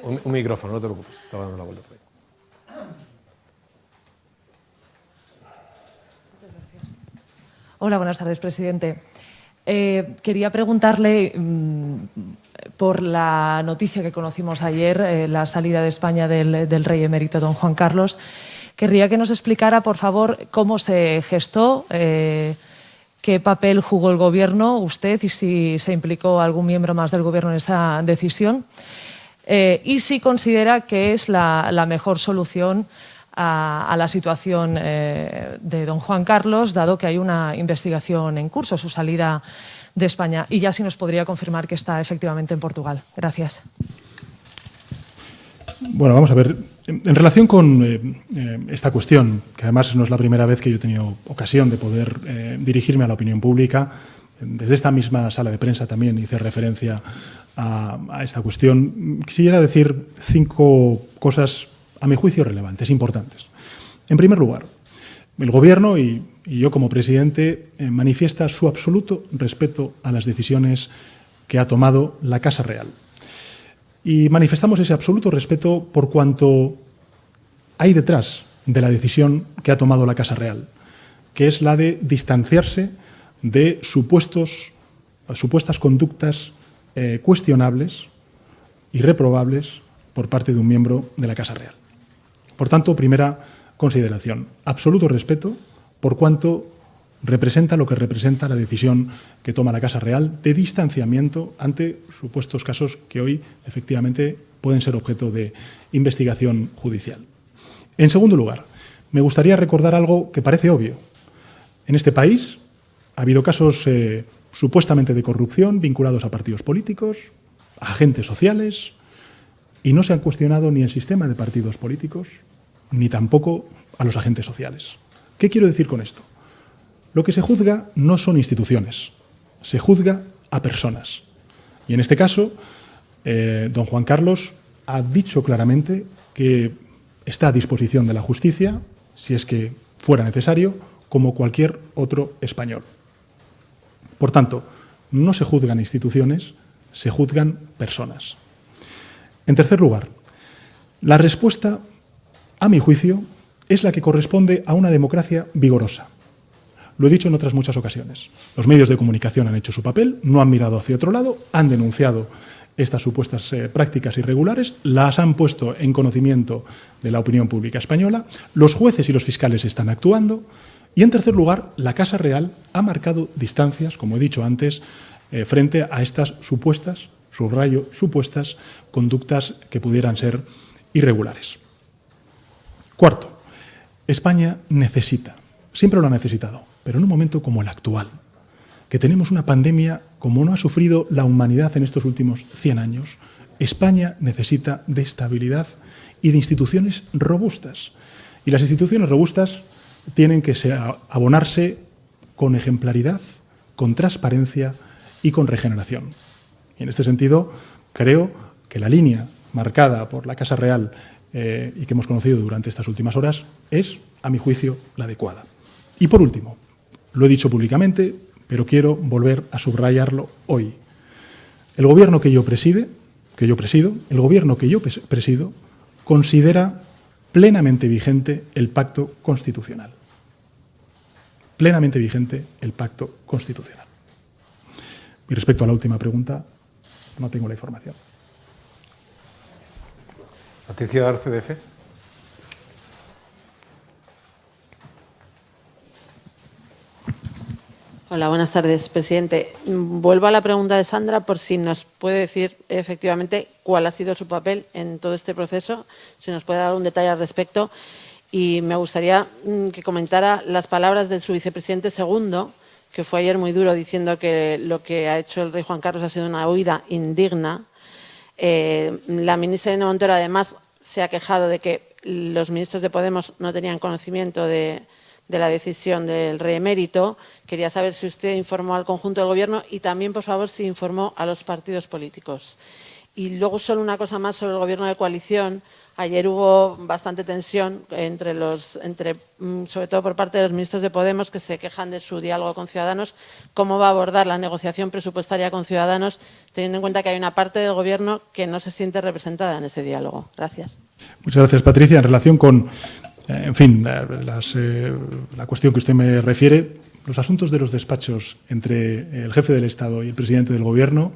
un micrófono, no te preocupes, estaba dando la vuelta por ahí. Hola, buenas tardes, presidente. Quería preguntarle por la noticia que conocimos ayer, la salida de España del rey emérito don Juan Carlos. Querría que nos explicara, por favor, cómo se gestó, qué papel jugó el Gobierno, usted, y si se implicó algún miembro más del Gobierno en esa decisión, y si considera que es la mejor solución a la situación de don Juan Carlos, dado que hay una investigación en curso, su salida de España. Y ya si nos podría confirmar que está efectivamente en Portugal. Gracias. Bueno, vamos a ver. En relación con esta cuestión, que además no es la primera vez que yo he tenido ocasión de poder dirigirme a la opinión pública, desde esta misma sala de prensa también hice referencia a esta cuestión. Quisiera decir 5 cosas, a mi juicio, relevantes, importantes. En primer lugar, el Gobierno y yo como presidente manifiesta su absoluto respeto a las decisiones que ha tomado la Casa Real. Y manifestamos ese absoluto respeto por cuanto hay detrás de la decisión que ha tomado la Casa Real, que es la de distanciarse de supuestas conductas cuestionables y reprobables por parte de un miembro de la Casa Real. Por tanto, primera consideración, absoluto respeto por cuanto representa lo que representa la decisión que toma la Casa Real de distanciamiento ante supuestos casos que hoy efectivamente pueden ser objeto de investigación judicial. En segundo lugar, me gustaría recordar algo que parece obvio. En este país ha habido casos supuestamente de corrupción vinculados a partidos políticos, a agentes sociales, y no se han cuestionado ni el sistema de partidos políticos, ni tampoco a los agentes sociales. ¿Qué quiero decir con esto? Lo que se juzga no son instituciones, se juzga a personas. Y en este caso, don Juan Carlos ha dicho claramente que está a disposición de la justicia, si es que fuera necesario, como cualquier otro español. Por tanto, no se juzgan instituciones, se juzgan personas. En tercer lugar, la respuesta, a mi juicio, es la que corresponde a una democracia vigorosa. Lo he dicho en otras muchas ocasiones. Los medios de comunicación han hecho su papel, no han mirado hacia otro lado, han denunciado estas supuestas prácticas irregulares, las han puesto en conocimiento de la opinión pública española, los jueces y los fiscales están actuando y, en tercer lugar, la Casa Real ha marcado distancias, como he dicho antes, frente a estas supuestas, subrayo, supuestas conductas que pudieran ser irregulares. Cuarto, España necesita, siempre lo ha necesitado, pero en un momento como el actual, que tenemos una pandemia como no ha sufrido la humanidad en estos últimos 100 años, España necesita de estabilidad y de instituciones robustas. Y las instituciones robustas tienen que abonarse con ejemplaridad, con transparencia y con regeneración. Y en este sentido, creo que la línea marcada por la Casa Real y que hemos conocido durante estas últimas horas es, a mi juicio, la adecuada. Y por último, lo he dicho públicamente, pero quiero volver a subrayarlo hoy. El Gobierno que yo presido, considera plenamente vigente el pacto constitucional. Plenamente vigente el pacto constitucional. Y respecto a la última pregunta, no tengo la información. Patricia Arce, de Fe. Hola, buenas tardes, presidente. Vuelvo a la pregunta de Sandra por si nos puede decir efectivamente cuál ha sido su papel en todo este proceso, si nos puede dar un detalle al respecto. Y me gustaría que comentara las palabras de su vicepresidente segundo, que fue ayer muy duro diciendo que lo que ha hecho el rey Juan Carlos ha sido una huida indigna. La ministra Irene Montero además se ha quejado de que los ministros de Podemos no tenían conocimiento de la decisión del rey emérito. Quería saber si usted informó al conjunto del Gobierno y también, por favor, si informó a los partidos políticos. Y luego solo una cosa más sobre el Gobierno de coalición. Ayer hubo bastante tensión sobre todo por parte de los ministros de Podemos, que se quejan de su diálogo con Ciudadanos. ¿Cómo va a abordar la negociación presupuestaria con Ciudadanos, teniendo en cuenta que hay una parte del Gobierno que no se siente representada en ese diálogo? Gracias. Muchas gracias, Patricia. En relación con, en fin, la cuestión que usted me refiere, los asuntos de los despachos entre el jefe del Estado y el presidente del Gobierno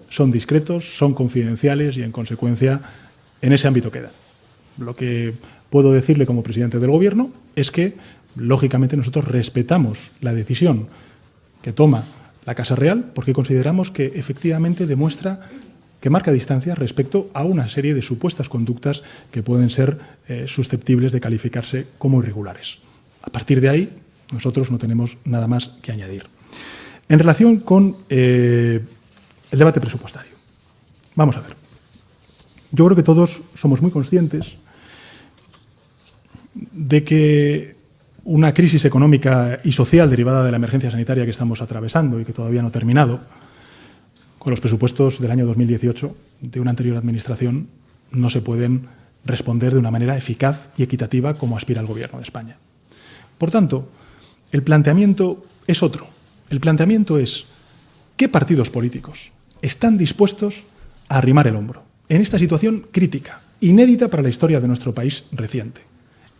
son discretos, son confidenciales y, en consecuencia, en ese ámbito quedan. Lo que puedo decirle como presidente del Gobierno es que, lógicamente, nosotros respetamos la decisión que toma la Casa Real porque consideramos que efectivamente demuestra que marca distancia respecto a una serie de supuestas conductas que pueden ser susceptibles de calificarse como irregulares. A partir de ahí, nosotros no tenemos nada más que añadir. En relación con el debate presupuestario, vamos a ver. Yo creo que todos somos muy conscientes de que una crisis económica y social derivada de la emergencia sanitaria que estamos atravesando y que todavía no ha terminado, con los presupuestos del año 2018 de una anterior administración, no se pueden responder de una manera eficaz y equitativa como aspira el Gobierno de España. Por tanto, el planteamiento es otro. El planteamiento es ¿qué partidos políticos están dispuestos a arrimar el hombro en esta situación crítica, inédita para la historia de nuestro país reciente?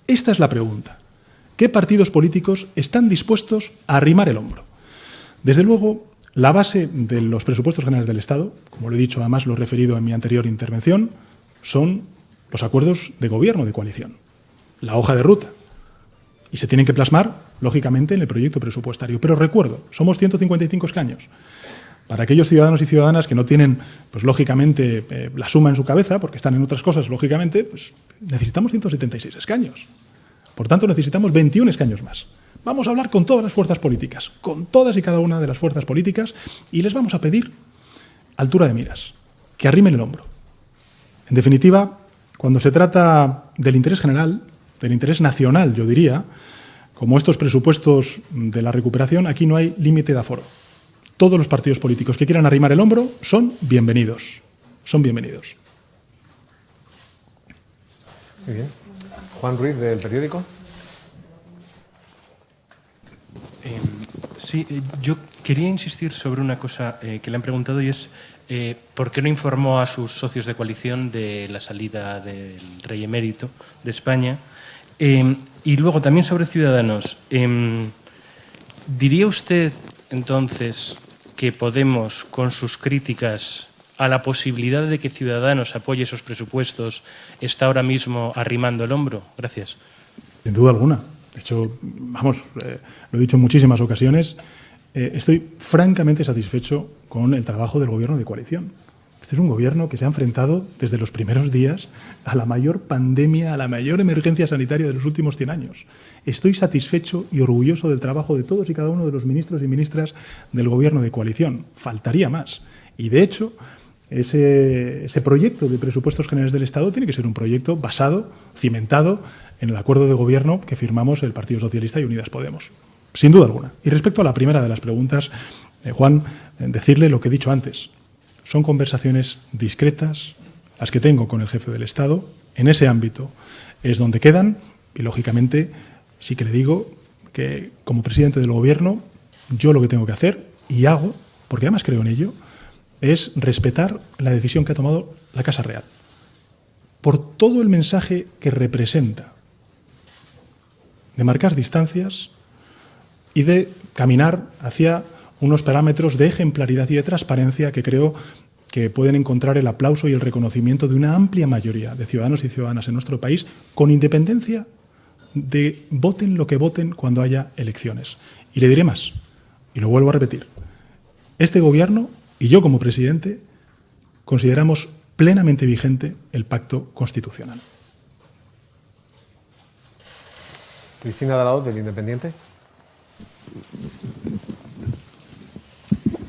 Esta es la pregunta. ¿Qué partidos políticos están dispuestos a arrimar el hombro? Desde luego, la base de los presupuestos generales del Estado, como lo he dicho, además lo he referido en mi anterior intervención, son los acuerdos de gobierno de coalición, la hoja de ruta. Y se tienen que plasmar, lógicamente, en el proyecto presupuestario. Pero recuerdo, somos 155 escaños. Para aquellos ciudadanos y ciudadanas que no tienen, pues lógicamente, la suma en su cabeza, porque están en otras cosas, lógicamente, pues necesitamos 176 escaños. Por tanto, necesitamos 21 escaños más. Vamos a hablar con todas las fuerzas políticas, con todas y cada una de las fuerzas políticas, y les vamos a pedir altura de miras, que arrimen el hombro. En definitiva, cuando se trata del interés general, del interés nacional, yo diría, como estos presupuestos de la recuperación, aquí no hay límite de aforo. Todos los partidos políticos que quieran arrimar el hombro son bienvenidos. Son bienvenidos. Muy bien. Juan Ruiz, del Periódico. Sí, yo quería insistir sobre una cosa que le han preguntado y es ¿por qué no informó a sus socios de coalición de la salida del rey emérito de España? Y luego también sobre Ciudadanos. ¿Diría usted entonces que Podemos, con sus críticas a la posibilidad de que Ciudadanos apoye esos presupuestos, está ahora mismo arrimando el hombro? Gracias. Sin duda alguna. De hecho, vamos, lo he dicho en muchísimas ocasiones, estoy francamente satisfecho con el trabajo del Gobierno de coalición. Este es un Gobierno que se ha enfrentado desde los primeros días a la mayor pandemia, a la mayor emergencia sanitaria de los últimos 100 años. Estoy satisfecho y orgulloso del trabajo de todos y cada uno de los ministros y ministras del Gobierno de coalición. Faltaría más. Y, de hecho, ese proyecto de presupuestos generales del Estado tiene que ser un proyecto basado, cimentado, en el acuerdo de gobierno que firmamos el Partido Socialista y Unidas Podemos. Sin duda alguna. Y respecto a la primera de las preguntas, Juan, decirle lo que he dicho antes. Son conversaciones discretas las que tengo con el jefe del Estado. En ese ámbito es donde quedan y, lógicamente, sí que le digo que como presidente del Gobierno yo lo que tengo que hacer, y hago, porque además creo en ello, es respetar la decisión que ha tomado la Casa Real. por todo el mensaje que representa, de marcar distancias y de caminar hacia unos parámetros de ejemplaridad y de transparencia que creo que pueden encontrar el aplauso y el reconocimiento de una amplia mayoría de ciudadanos y ciudadanas en nuestro país, con independencia de voten lo que voten cuando haya elecciones. Y le diré más, y lo vuelvo a repetir, este Gobierno y yo como presidente consideramos plenamente vigente el pacto constitucional. Cristina Dalao, del Independiente.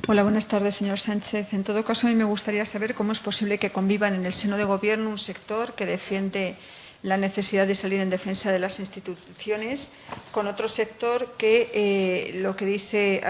Hola, buenas tardes, señor Sánchez. En todo caso, a mí me gustaría saber cómo es posible que convivan en el seno de Gobierno un sector que defiende la necesidad de salir en defensa de las instituciones con otro sector que lo que dice,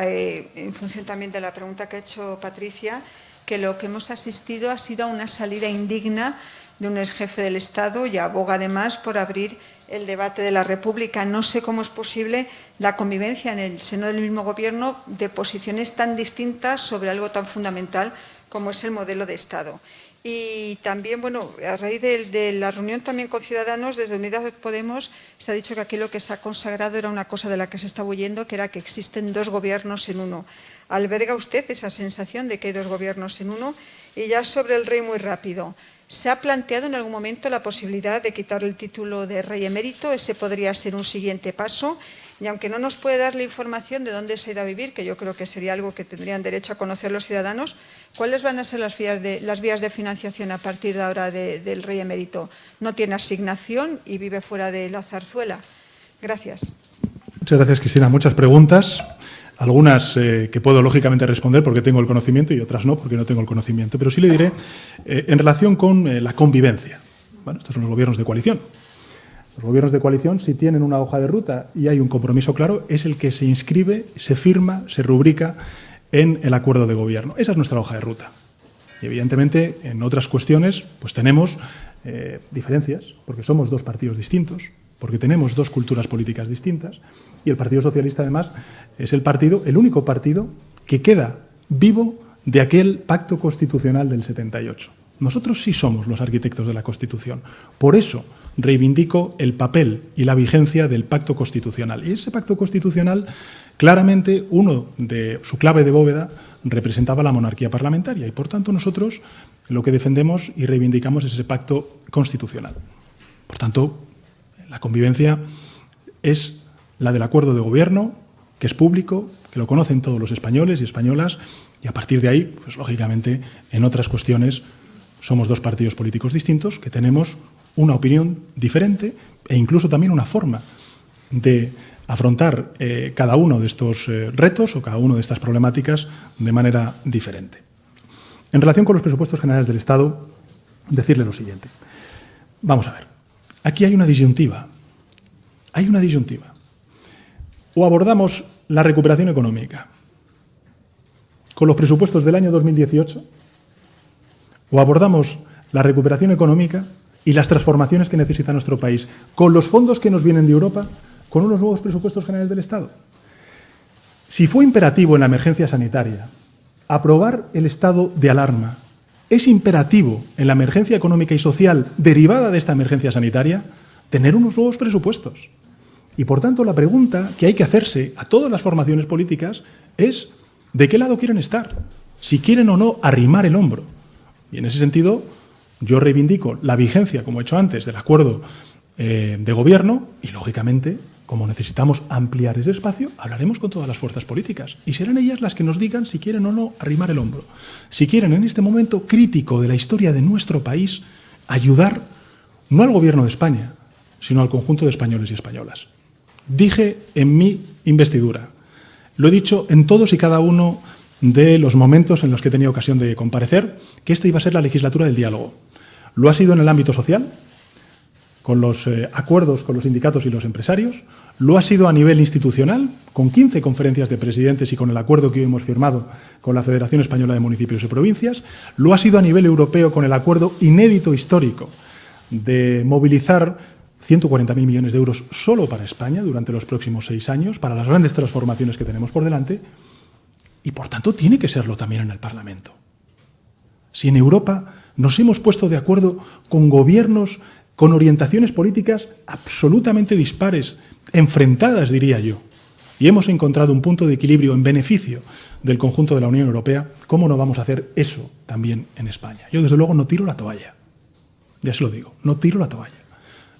en función también de la pregunta que ha hecho Patricia, que lo que hemos asistido ha sido a una salida indigna de un exjefe del Estado y aboga además por abrir el debate de la República. No sé cómo es posible la convivencia en el seno del mismo Gobierno de posiciones tan distintas sobre algo tan fundamental como es el modelo de Estado. Y también, bueno, a raíz de la reunión también con Ciudadanos, desde Unidas Podemos, se ha dicho que aquí lo que se ha consagrado era una cosa de la que se estaba huyendo, que era que existen dos gobiernos en uno. ¿Alberga usted esa sensación de que hay dos gobiernos en uno? Y ya sobre el rey, muy rápido. ¿Se ha planteado en algún momento la posibilidad de quitar el título de rey emérito? Ese podría ser un siguiente paso. Y aunque no nos puede dar la información de dónde se ha ido a vivir, que yo creo que sería algo que tendrían derecho a conocer los ciudadanos, ¿cuáles van a ser las vías de financiación a partir de ahora del rey emérito? ¿No tiene asignación y vive fuera de la zarzuela? Gracias. Muchas gracias, Cristina. Muchas preguntas. Algunas que puedo lógicamente responder porque tengo el conocimiento y otras no porque no tengo el conocimiento. Pero sí le diré en relación con la convivencia. Bueno, estos son los gobiernos de coalición. Los gobiernos de coalición, si tienen una hoja de ruta y hay un compromiso claro, es el que se inscribe, se firma, se rubrica en el acuerdo de gobierno. Esa es nuestra hoja de ruta. Y evidentemente en otras cuestiones pues tenemos diferencias porque somos dos partidos distintos, porque tenemos dos culturas políticas distintas y el Partido Socialista, además, es el único partido que queda vivo de aquel pacto constitucional del 78. Nosotros sí somos los arquitectos de la Constitución. Por eso reivindico el papel y la vigencia del pacto constitucional. Y ese pacto constitucional, claramente, uno de su clave de bóveda representaba la monarquía parlamentaria y, por tanto, nosotros lo que defendemos y reivindicamos es ese pacto constitucional. Por tanto, la convivencia es la del acuerdo de gobierno, que es público, que lo conocen todos los españoles y españolas, y a partir de ahí, pues lógicamente, en otras cuestiones somos dos partidos políticos distintos que tenemos una opinión diferente e incluso también una forma de afrontar cada uno de estos retos o cada una de estas problemáticas de manera diferente. En relación con los presupuestos generales del Estado, decirle lo siguiente. Vamos a ver. Aquí hay una disyuntiva. Hay una disyuntiva. O abordamos la recuperación económica con los presupuestos del año 2018, o abordamos la recuperación económica y las transformaciones que necesita nuestro país con los fondos que nos vienen de Europa, con unos nuevos presupuestos generales del Estado. Si fue imperativo en la emergencia sanitaria aprobar el estado de alarma, es imperativo en la emergencia económica y social derivada de esta emergencia sanitaria tener unos nuevos presupuestos. Y, por tanto, la pregunta que hay que hacerse a todas las formaciones políticas es ¿de qué lado quieren estar? Si quieren o no arrimar el hombro. Y en ese sentido, yo reivindico la vigencia, como he hecho antes, del acuerdo de gobierno y, lógicamente, como necesitamos ampliar ese espacio, hablaremos con todas las fuerzas políticas y serán ellas las que nos digan si quieren o no arrimar el hombro. Si quieren, en este momento crítico de la historia de nuestro país, ayudar no al Gobierno de España, sino al conjunto de españoles y españolas. Dije en mi investidura, lo he dicho en todos y cada uno de los momentos en los que he tenido ocasión de comparecer, que esta iba a ser la legislatura del diálogo. Lo ha sido en el ámbito social, con los acuerdos con los sindicatos y los empresarios, lo ha sido a nivel institucional, con 15 conferencias de presidentes y con el acuerdo que hoy hemos firmado con la Federación Española de Municipios y Provincias, lo ha sido a nivel europeo con el acuerdo inédito histórico de movilizar 140.000 millones de euros solo para España durante los próximos 6 años, para las grandes transformaciones que tenemos por delante, y por tanto tiene que serlo también en el Parlamento. Si en Europa Nos hemos puesto de acuerdo con gobiernos con orientaciones políticas absolutamente dispares, enfrentadas, diría yo. Y hemos encontrado un punto de equilibrio en beneficio del conjunto de la Unión Europea. ¿Cómo no vamos a hacer eso también en España? Yo, desde luego, no tiro la toalla. Ya se lo digo, no tiro la toalla.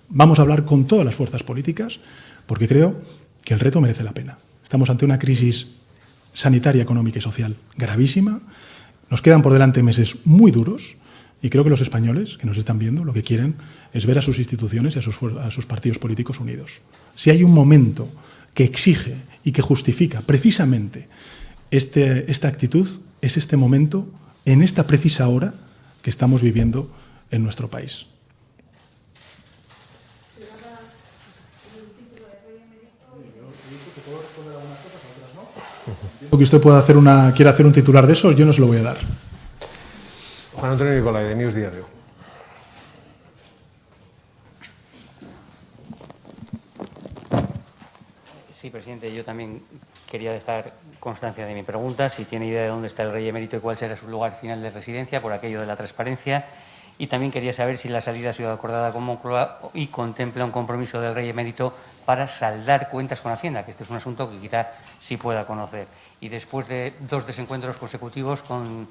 Vamos a hablar con todas las fuerzas políticas porque creo que el reto merece la pena. Estamos ante una crisis sanitaria, económica y social gravísima. Nos quedan por delante meses muy duros y creo que los españoles que nos están viendo lo que quieren es ver a sus instituciones y a sus partidos políticos unidos. Si hay un momento que exige y que justifica precisamente esta actitud, es este momento, en esta precisa hora que estamos viviendo en nuestro país. Que usted quiera hacer un titular de eso, yo no se lo voy a dar. Juan Antonio Nicolai, de News Diario. Sí, presidente, yo también quería dejar constancia de mi pregunta, si tiene idea de dónde está el rey emérito y cuál será su lugar final de residencia, por aquello de la transparencia. Y también quería saber si la salida ha sido acordada con Moncloa y contempla un compromiso del rey emérito para saldar cuentas con Hacienda, que este es un asunto que quizá sí pueda conocer. Y después de 2 desencuentros consecutivos con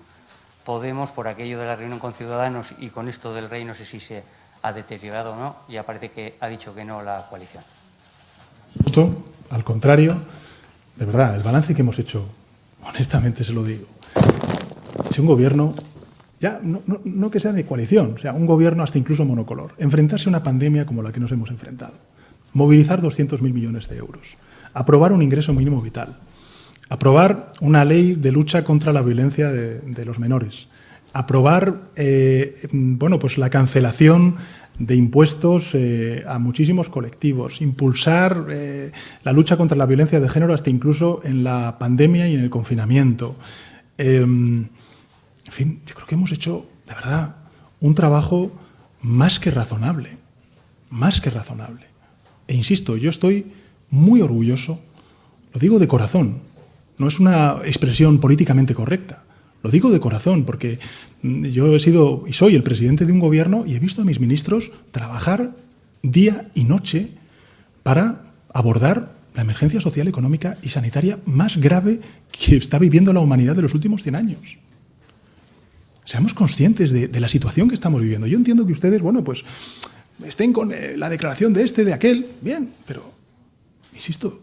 Podemos, por aquello de la reunión con Ciudadanos y con esto del rey, no sé si se ha deteriorado o no, ya parece que ha dicho que no la coalición. Al contrario, de verdad, el balance que hemos hecho, honestamente se lo digo, es un gobierno, ya no que sea de coalición, o sea, un gobierno hasta incluso monocolor, enfrentarse a una pandemia como la que nos hemos enfrentado, movilizar 200.000 millones de euros, aprobar un ingreso mínimo vital, aprobar una ley de lucha contra la violencia de los menores, aprobar pues la cancelación de impuestos a muchísimos colectivos, impulsar la lucha contra la violencia de género hasta incluso en la pandemia y en el confinamiento. En fin, yo creo que hemos hecho, de verdad, un trabajo más que razonable, más que razonable. E insisto, yo estoy muy orgulloso, lo digo de corazón, no es una expresión políticamente correcta. Lo digo de corazón porque yo he sido y soy el presidente de un gobierno y he visto a mis ministros trabajar día y noche para abordar la emergencia social, económica y sanitaria más grave que está viviendo la humanidad de los últimos 100 años. Seamos conscientes de la situación que estamos viviendo. Yo entiendo que ustedes, pues estén con la declaración de aquel, bien, pero, insisto,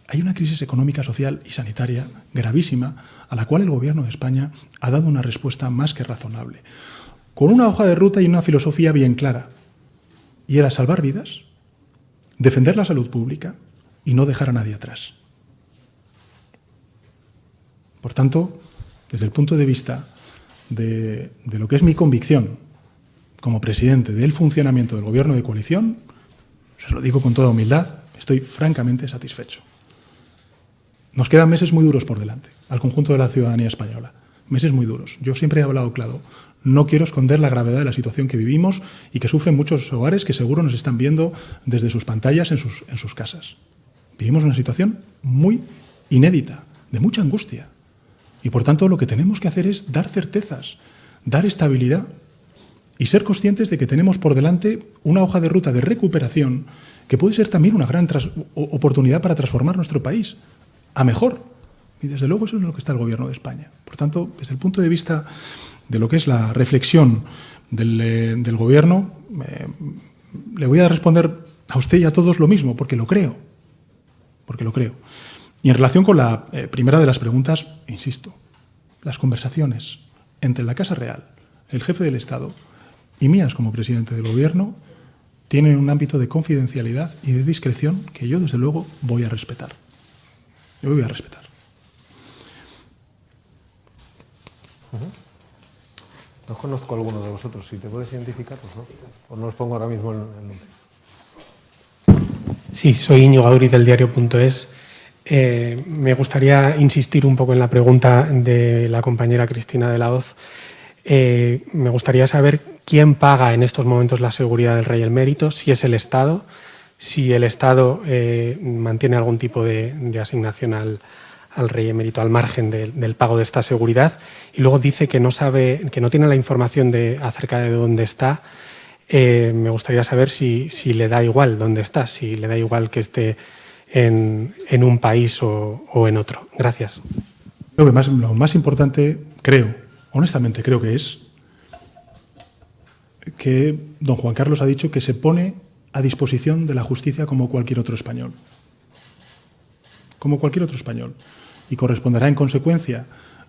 hay una crisis económica, social y sanitaria gravísima a la cual el Gobierno de España ha dado una respuesta más que razonable, con una hoja de ruta y una filosofía bien clara, y era salvar vidas, defender la salud pública y no dejar a nadie atrás. Por tanto, desde el punto de vista de lo que es mi convicción como presidente del funcionamiento del Gobierno de coalición, se lo digo con toda humildad, estoy francamente satisfecho. Nos quedan meses muy duros por delante, al conjunto de la ciudadanía española. Meses muy duros. Yo siempre he hablado claro. No quiero esconder la gravedad de la situación que vivimos y que sufren muchos hogares que seguro nos están viendo desde sus pantallas en sus casas. Vivimos una situación muy inédita, de mucha angustia. Y por tanto lo que tenemos que hacer es dar certezas, dar estabilidad y ser conscientes de que tenemos por delante una hoja de ruta de recuperación que puede ser también una gran oportunidad para transformar nuestro país a mejor. Y desde luego eso es lo que está el Gobierno de España. Por tanto, desde el punto de vista de lo que es la reflexión del Gobierno, le voy a responder a usted y a todos lo mismo, porque lo creo. Y en relación con la primera de las preguntas, insisto, las conversaciones entre la Casa Real, el jefe del Estado y mías como presidente del Gobierno tienen un ámbito de confidencialidad y de discreción que yo, desde luego, voy a respetar. Yo voy a respetar. No conozco a alguno de vosotros. Si te puedes identificar, pues no. O no os pongo ahora mismo el nombre. Sí, soy Íñigo Gauri del diario.es. Me gustaría insistir un poco en la pregunta de la compañera Cristina de la Hoz. Me gustaría saber quién paga en estos momentos la seguridad del rey emérito, si es el Estado, si el Estado mantiene algún tipo de asignación al rey emérito al margen del pago de esta seguridad, y luego dice que no sabe, que no tiene la información acerca de dónde está. Me gustaría saber si le da igual dónde está, si le da igual que esté en un país o en otro. Gracias. Lo más importante, honestamente creo que es que don Juan Carlos ha dicho que se pone a disposición de la justicia como cualquier otro español. Como cualquier otro español. Y corresponderá en consecuencia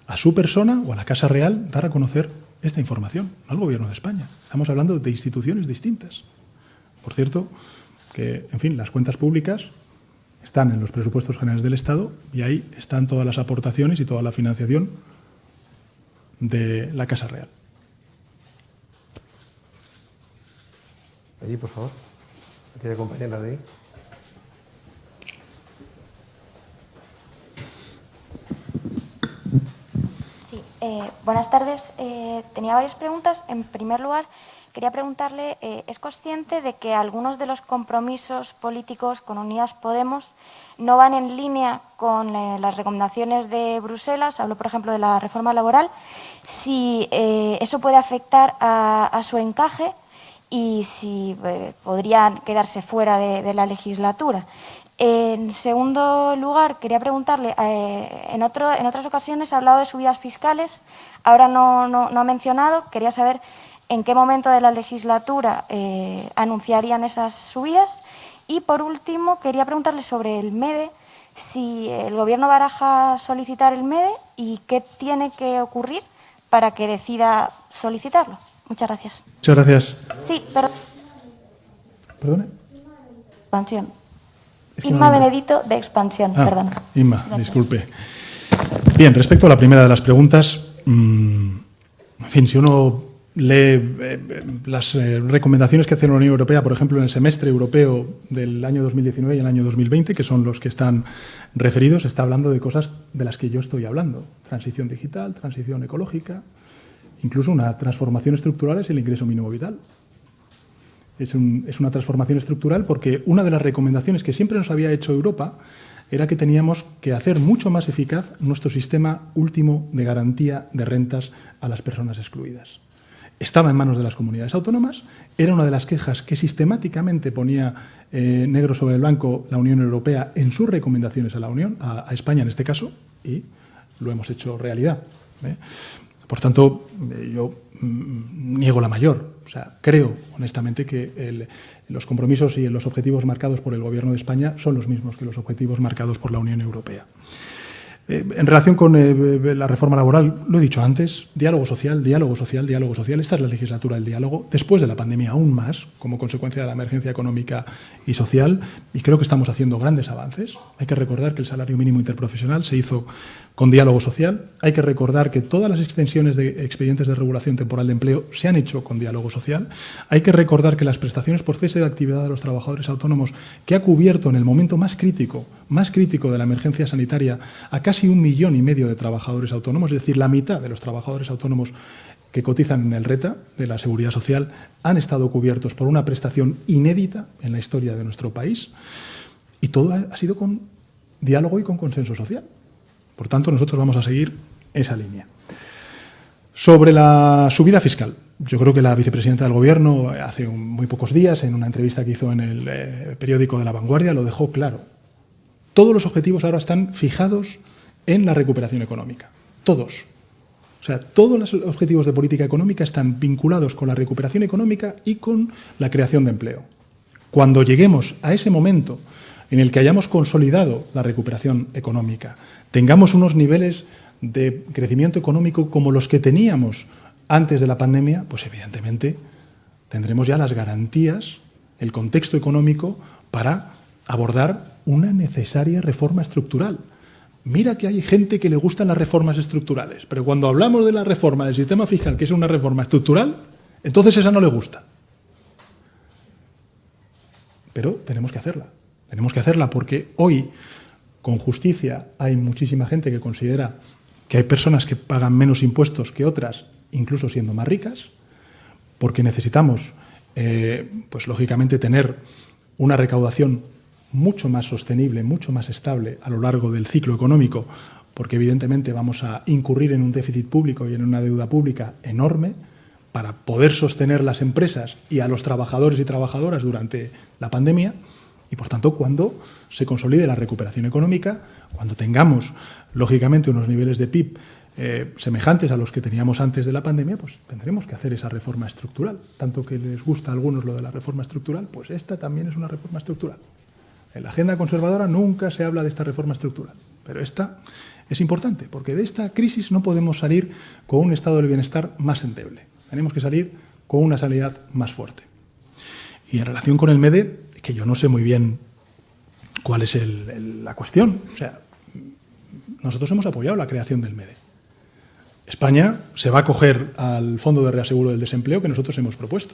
a su persona o a la Casa Real dar a conocer esta información, no al Gobierno de España. Estamos hablando de instituciones distintas. Por cierto, que, en fin, las cuentas públicas están en los presupuestos generales del Estado y ahí están todas las aportaciones y toda la financiación de la Casa Real. Allí, por favor. Aquella compañera de ahí. Sí, buenas tardes. Tenía varias preguntas. En primer lugar, quería preguntarle, ¿es consciente de que algunos de los compromisos políticos con Unidas Podemos no van en línea con las recomendaciones de Bruselas? Hablo, por ejemplo, de la reforma laboral. Si eso puede afectar a su encaje y si podrían quedarse fuera de la legislatura. En segundo lugar, quería preguntarle, en otras ocasiones ha hablado de subidas fiscales, ahora no ha mencionado, quería saber en qué momento de la legislatura anunciarían esas subidas. Y por último, quería preguntarle sobre el MEDE, si el Gobierno baraja solicitar el MEDE y qué tiene que ocurrir para que decida solicitarlo. Muchas gracias. Muchas gracias. Sí, pero... ¿Perdone? Expansión. Es que Inma no... Benedito, de Expansión, perdón. Inma, Gracias. disculpe. Bien, respecto a la primera de las preguntas, en fin, si uno lee las recomendaciones que hace la Unión Europea, por ejemplo, en el semestre europeo del año 2019 y el año 2020, que son los que están referidos, está hablando de cosas de las que yo estoy hablando. Transición digital, transición ecológica, incluso una transformación estructural es el ingreso mínimo vital. Es una transformación estructural porque una de las recomendaciones que siempre nos había hecho Europa era que teníamos que hacer mucho más eficaz nuestro sistema último de garantía de rentas a las personas excluidas. Estaba en manos de las comunidades autónomas, era una de las quejas que sistemáticamente ponía negro sobre blanco la Unión Europea en sus recomendaciones a la Unión, a España en este caso, y lo hemos hecho realidad. Por tanto, yo niego la mayor. O sea, creo, honestamente, que los compromisos y los objetivos marcados por el Gobierno de España son los mismos que los objetivos marcados por la Unión Europea. En relación con la reforma laboral, lo he dicho antes, diálogo social, diálogo social, diálogo social. Esta es la legislatura del diálogo, después de la pandemia aún más, como consecuencia de la emergencia económica y social, y creo que estamos haciendo grandes avances. Hay que recordar que el salario mínimo interprofesional se hizo con diálogo social. Hay que recordar que todas las extensiones de expedientes de regulación temporal de empleo se han hecho con diálogo social. Hay que recordar que las prestaciones por cese de actividad de los trabajadores autónomos, que ha cubierto en el momento más crítico de la emergencia sanitaria a casi 1,5 millones de trabajadores autónomos, es decir, la mitad de los trabajadores autónomos que cotizan en el RETA de la Seguridad Social, han estado cubiertos por una prestación inédita en la historia de nuestro país. Y todo ha sido con diálogo y con consenso social. Por tanto, nosotros vamos a seguir esa línea. Sobre la subida fiscal, yo creo que la vicepresidenta del Gobierno hace muy pocos días, en una entrevista que hizo en el periódico de La Vanguardia, lo dejó claro. Todos los objetivos ahora están fijados en la recuperación económica. Todos. O sea, todos los objetivos de política económica están vinculados con la recuperación económica y con la creación de empleo. Cuando lleguemos a ese momento en el que hayamos consolidado la recuperación económica, tengamos unos niveles de crecimiento económico como los que teníamos antes de la pandemia, pues evidentemente tendremos ya las garantías, el contexto económico para abordar una necesaria reforma estructural. Mira que hay gente que le gustan las reformas estructurales, pero cuando hablamos de la reforma del sistema fiscal, que es una reforma estructural, entonces esa no le gusta. Pero tenemos que hacerla. Tenemos que hacerla porque hoy, con justicia, hay muchísima gente que considera que hay personas que pagan menos impuestos que otras, incluso siendo más ricas, porque necesitamos, pues lógicamente, tener una recaudación mucho más sostenible, mucho más estable a lo largo del ciclo económico, porque evidentemente vamos a incurrir en un déficit público y en una deuda pública enorme para poder sostener las empresas y a los trabajadores y trabajadoras durante la pandemia. Y, por tanto, cuando se consolide la recuperación económica, cuando tengamos, lógicamente, unos niveles de PIB semejantes a los que teníamos antes de la pandemia, pues tendremos que hacer esa reforma estructural. Tanto que les gusta a algunos lo de la reforma estructural, pues esta también es una reforma estructural. En la agenda conservadora nunca se habla de esta reforma estructural, pero esta es importante, porque de esta crisis no podemos salir con un estado del bienestar más endeble. Tenemos que salir con una sanidad más fuerte. Y en relación con el MEDE, que yo no sé muy bien cuál es la cuestión. O sea, nosotros hemos apoyado la creación del MEDE. España se va a acoger al Fondo de Reaseguro del Desempleo que nosotros hemos propuesto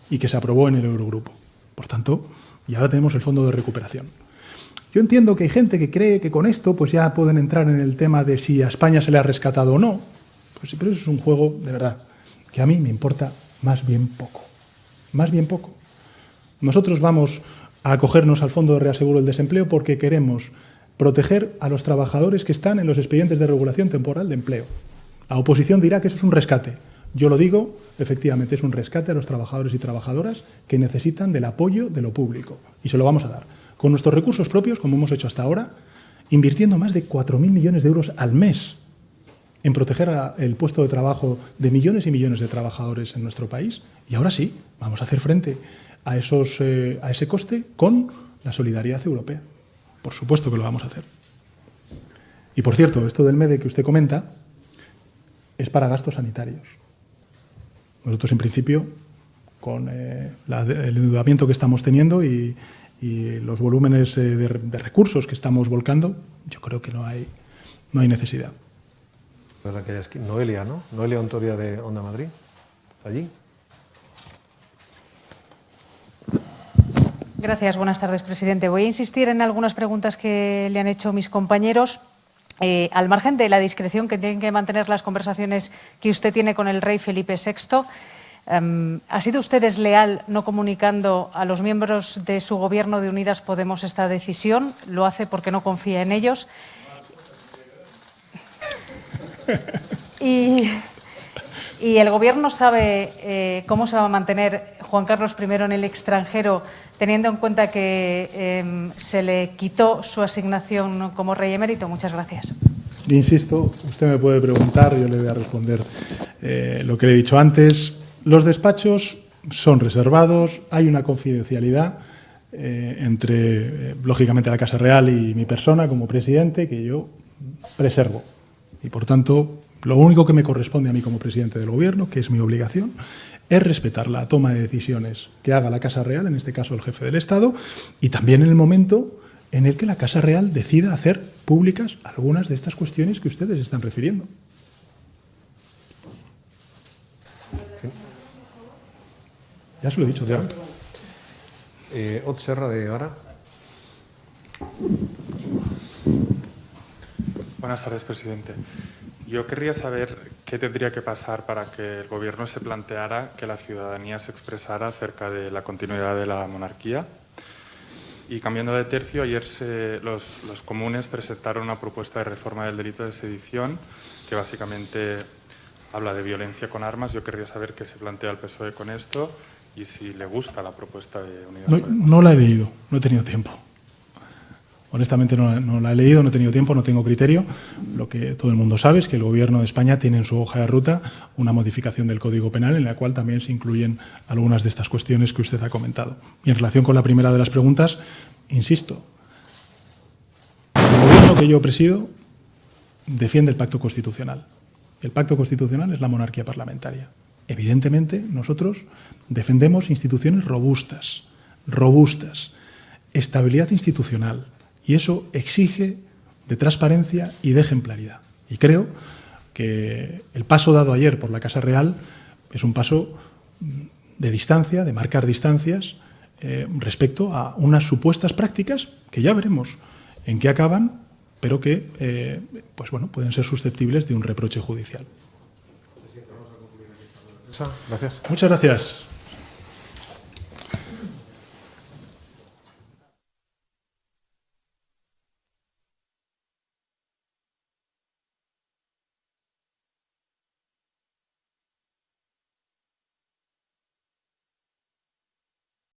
y que se aprobó en el Eurogrupo. Por tanto, y ahora tenemos el Fondo de Recuperación. Yo entiendo que hay gente que cree que con esto pues ya pueden entrar en el tema de si a España se le ha rescatado o no. Pues sí, pero eso es un juego, de verdad, que a mí me importa más bien poco. Más bien poco. Nosotros vamos a acogernos al Fondo de Reaseguro del Desempleo porque queremos proteger a los trabajadores que están en los expedientes de regulación temporal de empleo. La oposición dirá que eso es un rescate. Yo lo digo, efectivamente, es un rescate a los trabajadores y trabajadoras que necesitan del apoyo de lo público. Y se lo vamos a dar. Con nuestros recursos propios, como hemos hecho hasta ahora, invirtiendo más de 4.000 millones de euros al mes en proteger el puesto de trabajo de millones y millones de trabajadores en nuestro país. Y ahora sí, vamos a hacer frente a ese coste con la solidaridad europea. Por supuesto que lo vamos a hacer. Y, por cierto, esto del MEDE que usted comenta es para gastos sanitarios. Nosotros, en principio, con el endeudamiento que estamos teniendo y los volúmenes de recursos que estamos volcando, yo creo que no hay necesidad. Noelia, ¿no? Noelia Ontoria de Onda Madrid. ¿Está allí? Gracias. Buenas tardes, presidente. Voy a insistir en algunas preguntas que le han hecho mis compañeros. Al margen de la discreción que tienen que mantener las conversaciones que usted tiene con el rey Felipe VI, ¿ha sido usted desleal no comunicando a los miembros de su gobierno de Unidas Podemos esta decisión? ¿Lo hace porque no confía en ellos? Y el Gobierno sabe cómo se va a mantener Juan Carlos I en el extranjero, teniendo en cuenta que se le quitó su asignación como rey emérito. Muchas gracias. Insisto, usted me puede preguntar, yo le voy a responder lo que le he dicho antes. Los despachos son reservados, hay una confidencialidad entre, lógicamente, la Casa Real y mi persona como presidente que yo preservo. Y, por tanto, lo único que me corresponde a mí como presidente del Gobierno, que es mi obligación, es respetar la toma de decisiones que haga la Casa Real, en este caso el jefe del Estado, y también en el momento en el que la Casa Real decida hacer públicas algunas de estas cuestiones que ustedes están refiriendo. Ya se lo he dicho. Ot Serra de Ara. Buenas tardes, presidente. Yo querría saber qué tendría que pasar para que el Gobierno se planteara que la ciudadanía se expresara acerca de la continuidad de la monarquía. Y cambiando de tercio, ayer los comunes presentaron una propuesta de reforma del delito de sedición que básicamente habla de violencia con armas. Yo querría saber qué se plantea el PSOE con esto y si le gusta la propuesta de Unidas Podemos. No la he leído, no he tenido tiempo. Honestamente no la he leído, no he tenido tiempo, no tengo criterio. Lo que todo el mundo sabe es que el Gobierno de España tiene en su hoja de ruta una modificación del Código Penal en la cual también se incluyen algunas de estas cuestiones que usted ha comentado. Y en relación con la primera de las preguntas, insisto, el Gobierno que yo presido defiende el pacto constitucional. El pacto constitucional es la monarquía parlamentaria. Evidentemente, nosotros defendemos instituciones robustas, estabilidad institucional. Y eso exige de transparencia y de ejemplaridad. Y creo que el paso dado ayer por la Casa Real es un paso de distancia, de marcar distancias respecto a unas supuestas prácticas que ya veremos en qué acaban, pero que pueden ser susceptibles de un reproche judicial. Gracias. Muchas gracias.